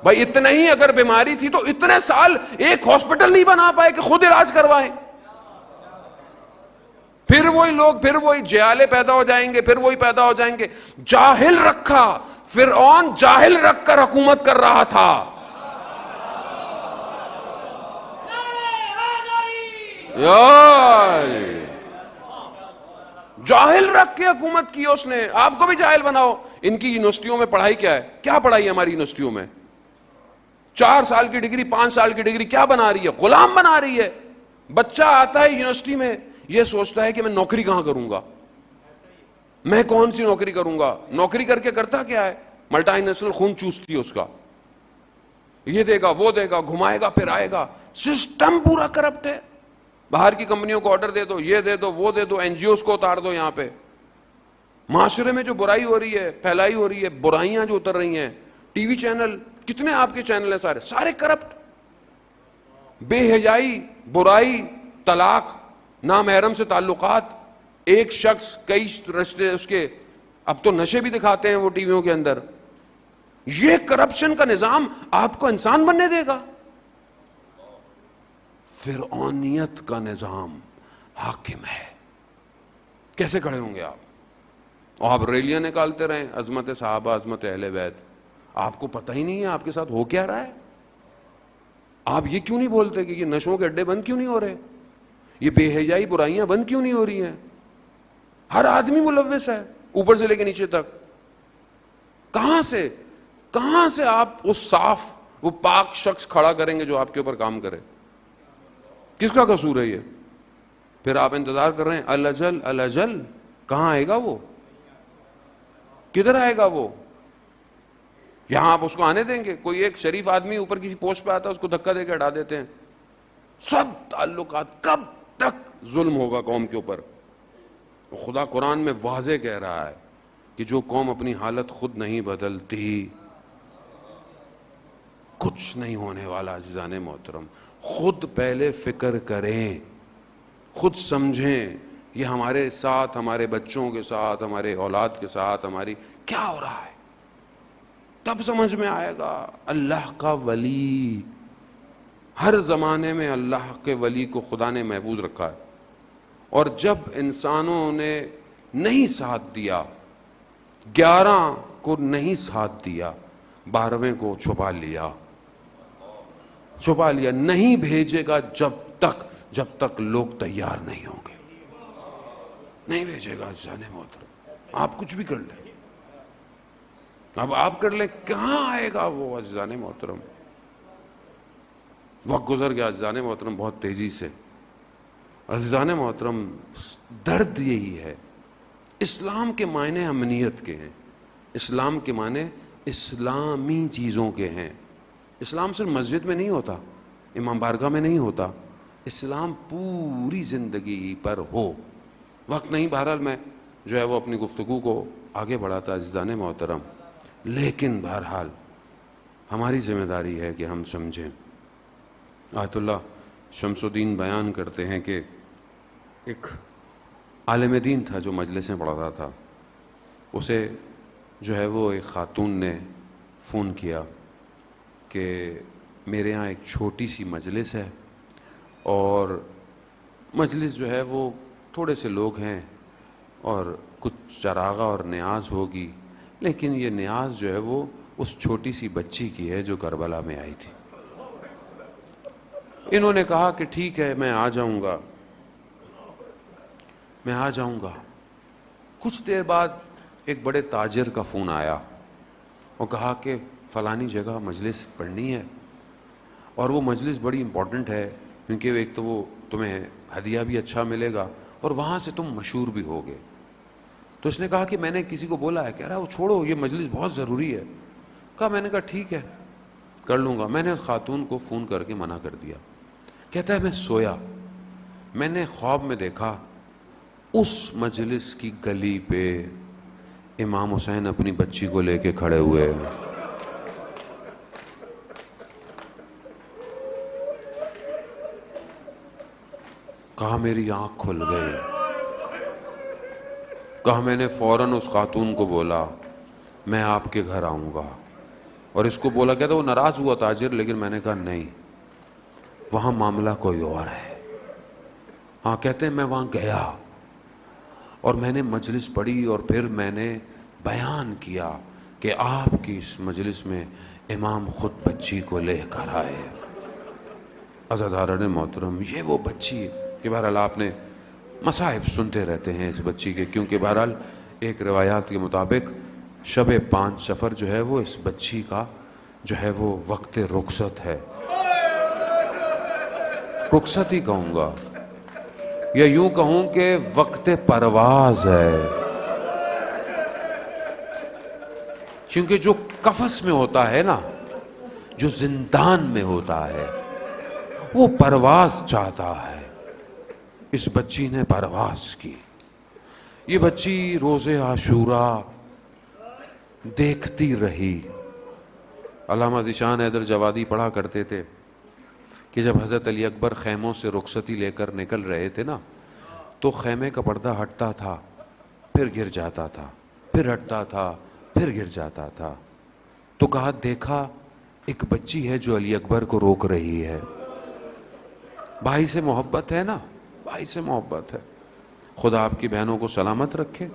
بھائی اتنا ہی اگر بیماری تھی تو اتنے سال ایک ہاسپٹل نہیں بنا پائے کہ خود علاج کروائیں. پھر وہی لوگ، پھر وہی جہالے پیدا ہو جائیں گے، پھر وہی پیدا ہو جائیں گے. جاہل رکھا، فرعون جاہل رکھ کر حکومت کر رہا تھا. جاہل رکھ کے حکومت کی اس نے. آپ کو بھی جاہل بناؤ. ان کی یونیورسٹیوں میں پڑھائی کیا ہے؟ کیا پڑھائی ہے ہماری یونیورسٹیوں میں؟ 4 سال کی ڈگری، 5 سال کی ڈگری کیا بنا رہی ہے؟ غلام بنا رہی ہے. بچہ آتا ہے یونیورسٹی میں، یہ سوچتا ہے کہ میں نوکری کہاں کروں گا، میں کون سی نوکری کروں گا. نوکری کر کے کرتا کیا ہے؟ ملٹی نیشنل خون چوستی ہے اس کا. یہ دے گا، وہ دے گا، گھمائے گا، پھر آئے گا. سسٹم پورا کرپٹ ہے. باہر کی کمپنیوں کو آرڈر دے دو، یہ دے دو، وہ دے دو، این جی اوز کو اتار دو. یہاں پہ معاشرے میں جو برائی ہو رہی ہے، پھیلائی ہو رہی ہے، برائیاں جو اتر رہی ہیں، ٹی وی چینل، کتنے آپ کے چینل ہیں، سارے کرپٹ. بے حیائی، برائی، طلاق، نامحرم سے تعلقات، ایک شخص کئی رشتے اس کے. اب تو نشے بھی دکھاتے ہیں وہ ٹی ویوں کے اندر. یہ کرپشن کا نظام آپ کو انسان بننے دے گا؟ فرعونیت کا نظام حاکم ہے. کیسے کھڑے ہوں گے آپ؟ آپ ریلیاں نکالتے رہیں، عظمت صحابہ، عظمت اہل بیت. آپ کو پتہ ہی نہیں ہے آپ کے ساتھ ہو کیا رہا ہے. آپ یہ کیوں نہیں بولتے کہ یہ نشوں کے اڈے بند کیوں نہیں ہو رہے، یہ بے حیائی برائیاں بند کیوں نہیں ہو رہی ہیں؟ ہر آدمی ملوث ہے، اوپر سے لے کے نیچے تک. کہاں سے؟ کہاں سے آپ اس صاف وہ پاک شخص کھڑا کریں گے جو آپ کے اوپر کام کرے؟ کس کا قصور ہے یہ؟ پھر آپ انتظار کر رہے ہیں الاجل الاجل، کہاں آئے گا وہ؟ کدھر آئے گا وہ؟ یہاں آپ اس کو آنے دیں گے؟ کوئی ایک شریف آدمی اوپر کسی پوسٹ پہ آتا ہے، اس کو دھکا دے کے ہٹا دیتے ہیں. سب تعلقات کب تک ظلم ہوگا قوم کے اوپر؟ خدا قرآن میں واضح کہہ رہا ہے کہ جو قوم اپنی حالت خود نہیں بدلتی کچھ نہیں ہونے والا. عزیزان محترم، خود پہلے فکر کریں، خود سمجھیں یہ ہمارے ساتھ، ہمارے بچوں کے ساتھ، ہمارے اولاد کے ساتھ ہماری کیا ہو رہا ہے، تب سمجھ میں آئے گا. اللہ کا ولی، ہر زمانے میں اللہ کے ولی کو خدا نے محفوظ رکھا ہے، اور جب انسانوں نے نہیں ساتھ دیا، 11 کو نہیں ساتھ دیا، 12ویں کو چھپا لیا. نہیں بھیجے گا جب تک لوگ تیار نہیں ہوں گے، نہیں بھیجے گا. عزیزان محترم، آپ کچھ بھی کر لیں، اب آپ کر لیں، کہاں آئے گا وہ؟ عزیزان محترم، وقت گزر گیا عزیزان محترم بہت تیزی سے. عزیزان محترم، درد یہی ہے. اسلام کے معنی امنیت کے ہیں، اسلام کے معنی اسلامی چیزوں کے ہیں. اسلام صرف مسجد میں نہیں ہوتا، امام بارگاہ میں نہیں ہوتا، اسلام پوری زندگی پر ہو. وقت نہیں، بہرحال میں جو ہے وہ اپنی گفتگو کو آگے بڑھاتا عزیزان محترم، لیکن بہرحال ہماری ذمہ داری ہے کہ ہم سمجھیں. آیت اللہ شمس الدین بیان کرتے ہیں کہ ایک عالم دین تھا جو مجلسیں پڑھاتا تھا. اسے جو ہے وہ ایک خاتون نے فون کیا کہ میرے یہاں ایک چھوٹی سی مجلس ہے، اور مجلس جو ہے وہ تھوڑے سے لوگ ہیں اور کچھ چراغا اور نیاز ہوگی، لیکن یہ نیاز جو ہے وہ اس چھوٹی سی بچی کی ہے جو کربلا میں آئی تھی. انہوں نے کہا کہ ٹھیک ہے، میں آ جاؤں گا. کچھ دیر بعد ایک بڑے تاجر کا فون آیا اور کہا کہ فلانی جگہ مجلس پڑھنی ہے، اور وہ مجلس بڑی امپورٹنٹ ہے کیونکہ ایک تو وہ تمہیں ہدیہ بھی اچھا ملے گا اور وہاں سے تم مشہور بھی ہوگے. تو اس نے کہا کہ میں نے کسی کو بولا ہے. کہہ رہا وہ چھوڑو، یہ مجلس بہت ضروری ہے. میں نے کہا ٹھیک ہے کر لوں گا. میں نے اس خاتون کو فون کر کے منع کر دیا. کہتا ہے میں سویا، میں نے خواب میں دیکھا اس مجلس کی گلی پہ امام حسین اپنی بچی کو لے کے کھڑے ہوئے. کہا میری آنکھ کھل گئی. کہا میں نے فوراً اس خاتون کو بولا میں آپ کے گھر آؤں گا، اور اس کو بولا. کہتا وہ ناراض ہوا تاجر، لیکن میں نے کہا نہیں، وہاں معاملہ کوئی اور ہے. ہاں کہتے ہیں میں وہاں گیا اور میں نے مجلس پڑھی، اور پھر میں نے بیان کیا کہ آپ کی اس مجلس میں امام خود بچی کو لے کر آئے. عزیزان محترم، یہ وہ بچی کہ بہرحال آپ نے مصائب سنتے رہتے ہیں اس بچی کے، کیونکہ بہرحال ایک روایات کے مطابق شب 5 سفر جو ہے وہ اس بچی کا جو ہے وہ وقت رخصت ہے. رخصت ہی کہوں گا، یا یوں کہوں کہ وقت پرواز ہے، کیونکہ جو قفس میں ہوتا ہے نا، جو زندان میں ہوتا ہے، وہ پرواز چاہتا ہے. اس بچی نے پرواز کی. یہ بچی روز عاشوراء دیکھتی رہی. علامہ ذیشان حیدر جوادی پڑھا کرتے تھے کہ جب حضرت علی اکبر خیموں سے رخصتی لے کر نکل رہے تھے نا، تو خیمے کا پردہ ہٹتا تھا، پھر گر جاتا تھا، پھر ہٹتا تھا، پھر گر جاتا تھا. تو کہا دیکھا ایک بچی ہے جو علی اکبر کو روک رہی ہے. بھائی سے محبت ہے نا، بھائی سے محبت ہے. خدا آپ کی بہنوں کو سلامت رکھے.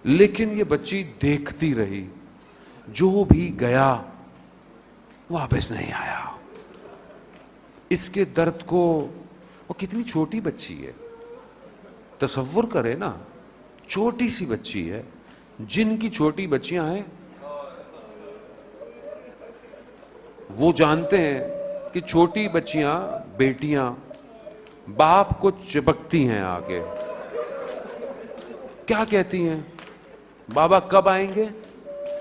لیکن یہ بچی دیکھتی رہی، جو بھی گیا واپس نہیں آیا. اس کے درد کو، وہ کتنی چھوٹی بچی ہے، تصور کرے نا، چھوٹی سی بچی ہے. جن کی چھوٹی بچیاں ہیں وہ جانتے ہیں کہ چھوٹی بچیاں بیٹیاں باپ کو چپکتی ہیں آگے, کیا کہتی ہیں, بابا کب آئیں گے,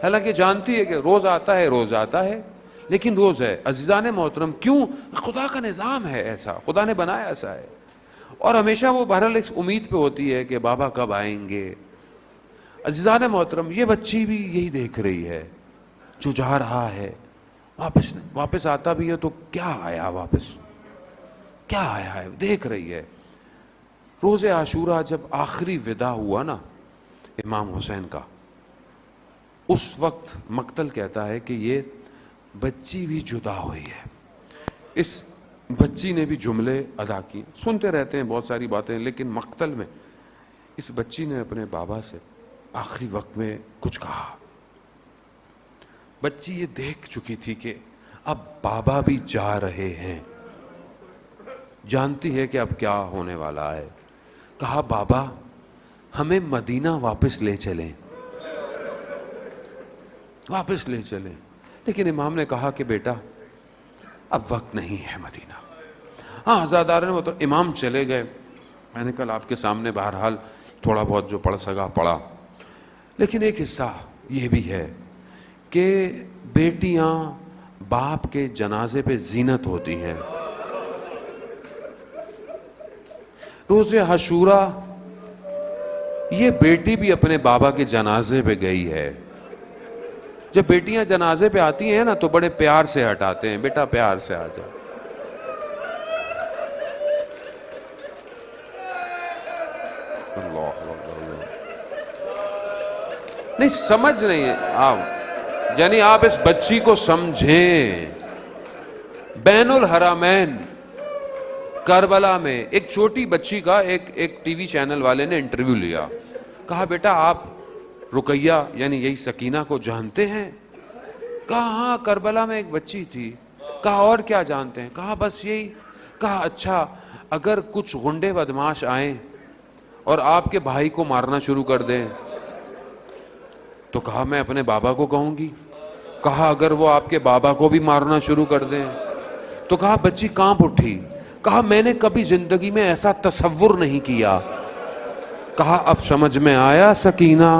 حالانکہ جانتی ہے کہ روز آتا ہے, روز آتا ہے, لیکن روز ہے. عزیزان محترم, کیوں؟ خدا کا نظام ہے ایسا, خدا نے بنایا ایسا ہے, اور ہمیشہ وہ بہرحال ایک امید پہ ہوتی ہے کہ بابا کب آئیں گے. عزیزان محترم, یہ بچی بھی یہی دیکھ رہی ہے, جو جا رہا ہے واپس آتا بھی ہے تو کیا آیا, واپس کیا آیا ہے, دیکھ رہی ہے. روز عاشوراء جب آخری وداع ہوا نا امام حسین کا, اس وقت مقتل کہتا ہے کہ یہ بچی بھی جدا ہوئی ہے. اس بچی نے بھی جملے ادا کیے, سنتے رہتے ہیں بہت ساری باتیں, لیکن مقتل میں اس بچی نے اپنے بابا سے آخری وقت میں کچھ کہا. بچی یہ دیکھ چکی تھی کہ اب بابا بھی جا رہے ہیں, جانتی ہے کہ اب کیا ہونے والا ہے. کہا بابا ہمیں مدینہ واپس لے چلیں, واپس لے چلیں. لیکن امام نے کہا کہ بیٹا اب وقت نہیں ہے مدینہ. ہاں عزادار نے وہ تو امام چلے گئے, میں نے کل آپ کے سامنے بہرحال تھوڑا بہت جو پڑھ سکا پڑھا, لیکن ایک حصہ یہ بھی ہے کہ بیٹیاں باپ کے جنازے پہ زینت ہوتی ہیں. روز عاشوراء یہ بیٹی بھی اپنے بابا کے جنازے پہ گئی ہے. جب بیٹیاں جنازے پہ آتی ہیں نا تو بڑے پیار سے ہٹاتے ہیں, بیٹا پیار سے آ جا. نہیں سمجھ نہیں ہے آپ, یعنی آپ اس بچی کو سمجھیں. بین الحرمین کربلا میں ایک چھوٹی بچی کا ایک ٹی وی چینل والے نے انٹرویو لیا. کہا بیٹا آپ رقیہ یعنی یہی سکینہ کو جانتے ہیں؟ کہا ہاں کربلا میں ایک بچی تھی. کہا اور کیا جانتے ہیں؟ کہا بس یہی. کہا اچھا اگر کچھ غنڈے بدماش آئیں اور آپ کے بھائی کو مارنا شروع کر دیں تو کہا میں اپنے بابا کو کہوں گی. کہا اگر وہ آپ کے بابا کو بھی مارنا شروع کر دیں تو کہا بچی کانپ اٹھی. کہا میں نے کبھی زندگی میں ایسا تصور نہیں کیا. کہا اب سمجھ میں آیا سکینہ,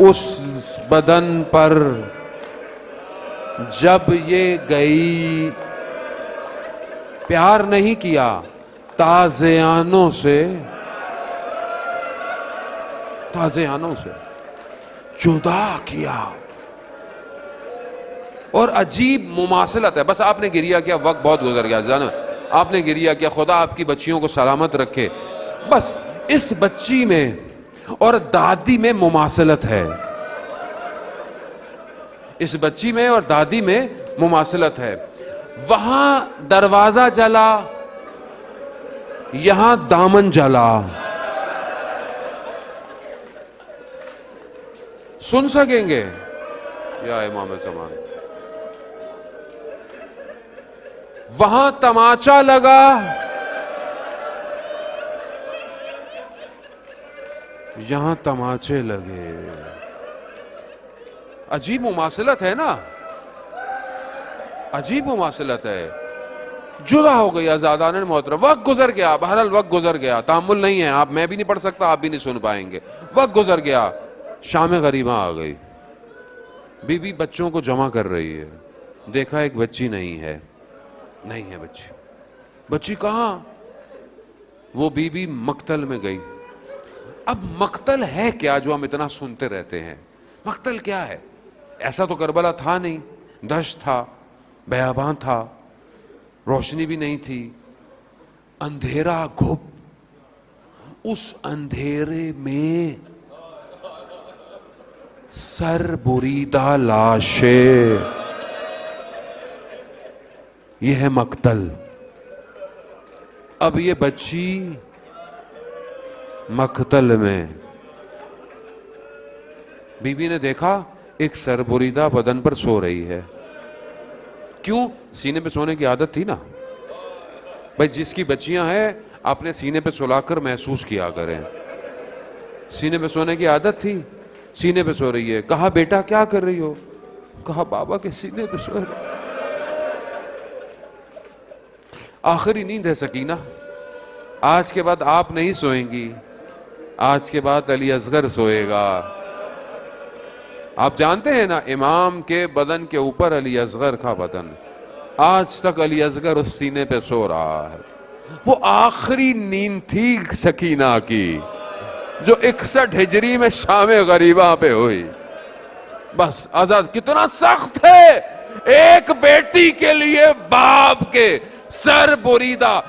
اس بدن پر جب یہ گئی پیار نہیں کیا, تازیانوں سے جدا کیا. اور عجیب مماثلت ہے. بس آپ نے گریہ کیا, وقت بہت گزر گیا جانا, آپ نے گریہ کیا, خدا آپ کی بچیوں کو سلامت رکھے. بس اس بچی میں اور دادی میں مماثلت ہے, اس بچی میں اور دادی میں مماثلت ہے. وہاں دروازہ جلا, یہاں دامن جلا. سن سکیں گے یا امام زمان؟ وہاں تماچا لگا, یہاں تماچے لگے. عجیب مماثلت ہے نا, عجیب مماثلت ہے. جدا ہو گئی آزادان محترم, وقت گزر گیا, بہرحال وقت گزر گیا, تحمل نہیں ہے. آپ, میں بھی نہیں پڑھ سکتا, آپ بھی نہیں سن پائیں گے. وقت گزر گیا, شام غریبہ آ گئی. بی بی بچوں کو جمع کر رہی ہے. دیکھا ایک بچی نہیں ہے بچی. بچی کہاں؟ وہ بی بی مقتل میں گئی. اب مقتل ہے کیا جو ہم اتنا سنتے رہتے ہیں؟ مقتل کیا ہے؟ ایسا تو کربلا تھا نہیں, دشت تھا, بیابان تھا, روشنی بھی نہیں تھی, اندھیرا گھپ. اس اندھیرے میں سر بریدہ لاشیں, یہ ہے مقتل. اب یہ بچی مقتل میں, بی بی نے دیکھا ایک سربریدہ بدن پر سو رہی ہے. کیوں؟ سینے پہ سونے کی عادت تھی نا بھائی. جس کی بچیاں ہیں اپنے سینے پہ سلا کر محسوس کیا کریں. سینے پہ سونے کی عادت تھی, سینے پہ سو رہی ہے. کہا بیٹا کیا کر رہی ہو؟ کہا بابا کے سینے پہ سوئے رہے. آخری نیند ہے سکینہ. آج کے بعد آپ نہیں سوئیں گی, آج کے بعد علی اصغر سوئے گا. آپ جانتے ہیں نا امام کے بدن کے اوپر علی اصغر کا بدن, آج تک علی اصغر اس سینے پہ سو رہا ہے. وہ آخری نیند تھی سکینہ کی جو 61 ہجری میں شام غریبہ پہ ہوئی. بس آزاد. کتنا سخت ہے ایک بیٹی کے لیے باپ کے سر بریدہ.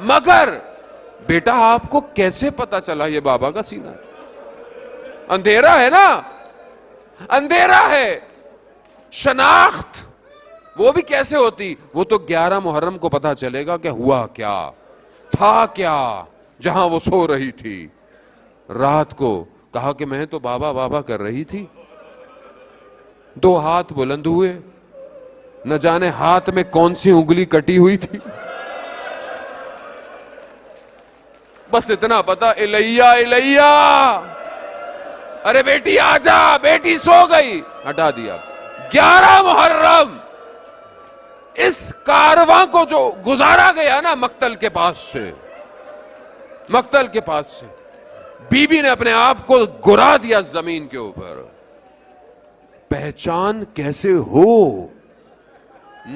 مگر بیٹا آپ کو کیسے پتا چلا یہ بابا کا سینہ ہے؟ اندھیرا ہے نا, اندھیرا ہے. شناخت وہ بھی کیسے ہوتی؟ وہ تو 11 محرم کو پتا چلے گا کہ ہوا کیا تھا, کیا جہاں وہ سو رہی تھی. رات کو کہا کہ میں تو بابا بابا کر رہی تھی. 2 ہاتھ بلند ہوئے, نہ جانے ہاتھ میں کون سی انگلی کٹی ہوئی تھی. بس اتنا پتا, الیہ الیہ, ارے بیٹی آجا, بیٹی سو گئی, ہٹا دیا. 11 محرم اس کارواں کو جو گزارا گیا نا مقتل کے پاس سے, مقتل کے پاس سے, بی بی نے اپنے آپ کو گرا دیا زمین کے اوپر. پہچان کیسے ہو؟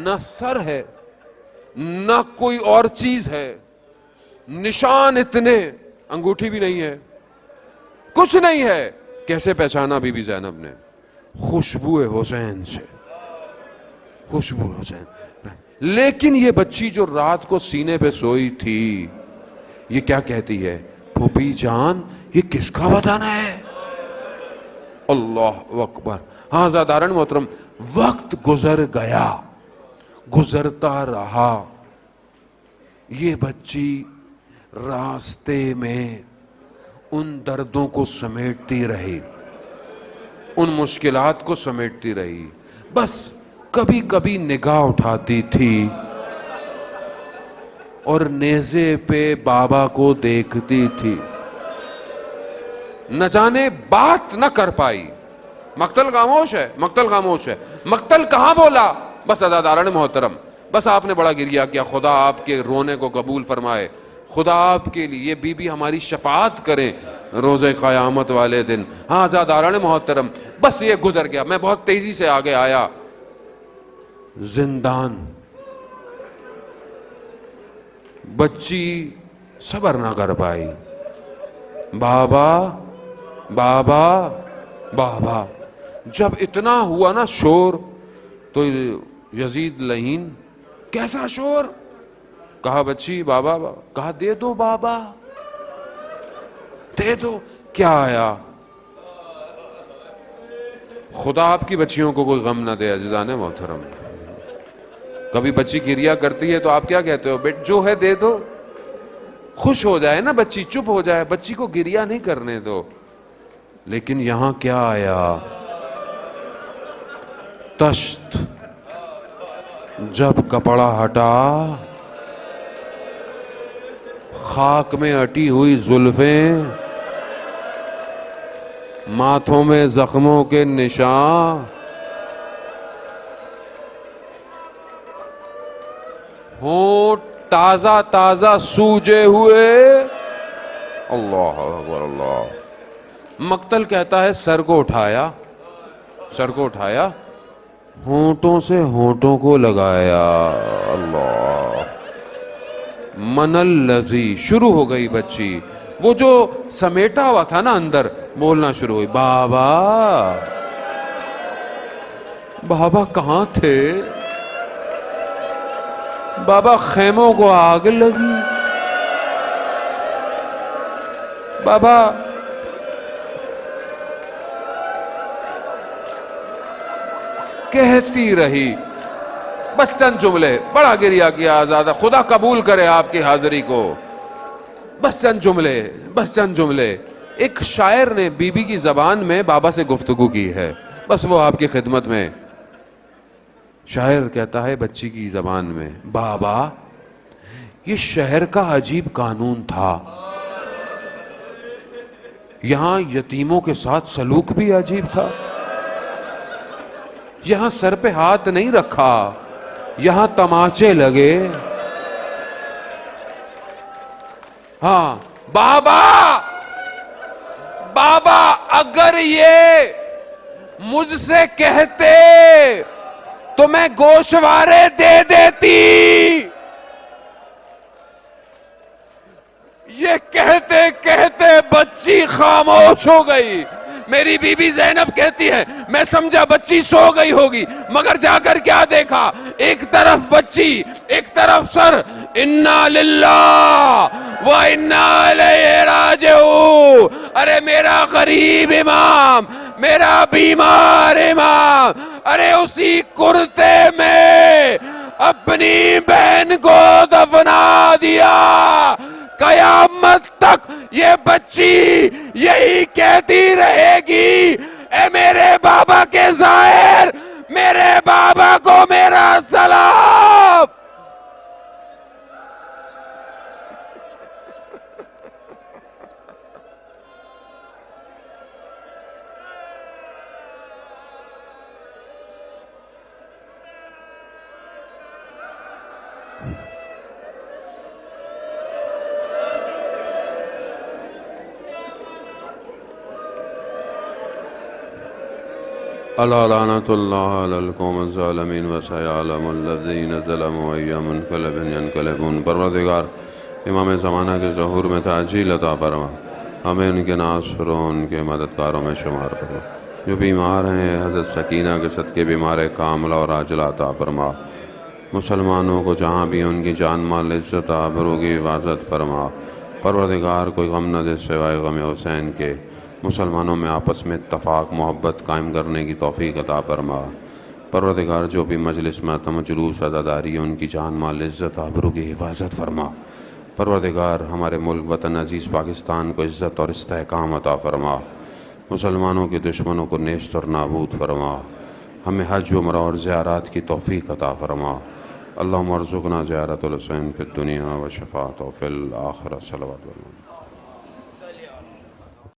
نہ سر ہے, نہ کوئی اور چیز ہے, نشان اتنے, انگوٹھی بھی نہیں ہے, کچھ نہیں ہے. کیسے پہچانا بی بی زینب نے؟ خوشبو حسین سے, خوشبو حسین. لیکن یہ بچی جو رات کو سینے پہ سوئی تھی, یہ کیا کہتی ہے؟ پھوپھی جان یہ کس کا بتانا ہے؟ اللہ اکبر. ہاں زادارن محترم, وقت گزر گیا, گزرتا رہا. یہ بچی راستے میں ان دردوں کو سمیٹتی رہی, ان مشکلات کو سمیٹتی رہی. بس کبھی کبھی نگاہ اٹھاتی تھی اور نیزے پہ بابا کو دیکھتی تھی. نہ جانے بات نہ کر پائی. مقتل خاموش ہے, مقتل خاموش ہے. مقتل کہاں بولا؟ بس عزاداران محترم, بس آپ نے بڑا گریہ کیا, خدا آپ کے رونے کو قبول فرمائے, خدا آپ کے لیے بی بی ہماری شفاعت کریں روز قیامت والے دن. ہاں عزاداران محترم, بس یہ گزر گیا. میں بہت تیزی سے آگے آیا. زندان. بچی صبر نہ کر پائی. بابا بابا بابا. جب اتنا ہوا نا شور, تو یزید لعین, کیسا شور؟ کہا بچی بابا, کہا دے دو بابا, دے دو. کیا آیا؟ خدا آپ کی بچیوں کو کوئی غم نہ دے عزیزان محترم. کبھی بچی گریہ کرتی ہے تو آپ کیا کہتے ہو؟ بیٹ جو ہے دے دو, خوش ہو جائے نا بچی, چپ ہو جائے, بچی کو گریہ نہیں کرنے دو. لیکن یہاں کیا آیا؟ تشت. جب کپڑا ہٹا, خاک میں اٹی ہوئی زلفیں, ماتھوں میں زخموں کے نشان, ہونٹ تازہ تازہ سوجے ہوئے. اللہ اکبر اللہ. مقتل کہتا ہے سر کو اٹھایا, سر کو اٹھایا, ہونٹوں سے ہونٹوں کو لگایا. اللہ. من الذی. شروع ہو گئی بچی, وہ جو سمیٹا ہوا تھا نا اندر, بولنا شروع ہوئی, بابا بابا کہاں تھے؟ بابا خیموں کو آگ لگی, بابا کہتی رہی. بس چند جملے, بڑا گریہ کیا آزادہ, خدا قبول کرے آپ کی حاضری کو. بس چند جملے, بس چند جملے. ایک شاعر نے بی بی کی زبان میں بابا سے گفتگو کی ہے, بس وہ آپ کی خدمت میں. شاعر کہتا ہے بچی کی زبان میں, بابا یہ شہر کا عجیب قانون تھا, یہاں یتیموں کے ساتھ سلوک بھی عجیب تھا. یہاں سر پہ ہاتھ نہیں رکھا، یہاں تماچے لگے. ہاں بابا، بابا اگر یہ مجھ سے کہتے تو میں گوشوارے دے دیتی. یہ کہتے کہتے بچی خاموش ہو گئی. میری بی بی زینب کہتی ہے میں سمجھا بچی سو گئی ہوگی، مگر جا کر کیا دیکھا، ایک طرف بچی ایک طرف سر. انا للہ و انا الیہ راجعون. ارے میرا غریب امام، میرا بیمار امام، ارے اسی کرتے میں اپنی بہن کو دفنا دیا. قیامت تک یہ بچی یہی کہتی رہے گی، اے میرے بابا کے زائر، میرے بابا کو میرا سلام. الا لعنت اللہ علی القوم الظالمین وسیعلم الذین ظلموا ای منقلب ینقلبون. پروردگار امام زمانہ کے ظہور میں تعجیل عطا فرما، ہمیں ان کے ناصروں ان کے مددگاروں میں شمار کرو. جو بیمار ہیں حضرت سکینہ کے صدقے بیمار کاملہ اور عاجلہ عطا فرما. مسلمانوں کو جہاں بھی ان کی جان مال عزت آبرو کی حفاظت فرما. پروردگار کوئی غم نہ دے سوائے غم حسین کے. مسلمانوں میں آپس میں اتفاق محبت قائم کرنے کی توفیق عطا فرما. پروردگار جو بھی مجلس میں جلوس عزاداری ان کی جان مال عزت آبرو کی حفاظت فرما. پروردگار ہمارے ملک وطن عزیز پاکستان کو عزت اور استحکام عطا فرما. مسلمانوں کے دشمنوں کو نیست اور نابود فرما. ہمیں حج عمرہ اور زیارات کی توفیق عطا فرما. اللہم ارزقنا زیارت الحسین فی الدنیا و شفاعت فی الآخرہ. صلوات اللہ.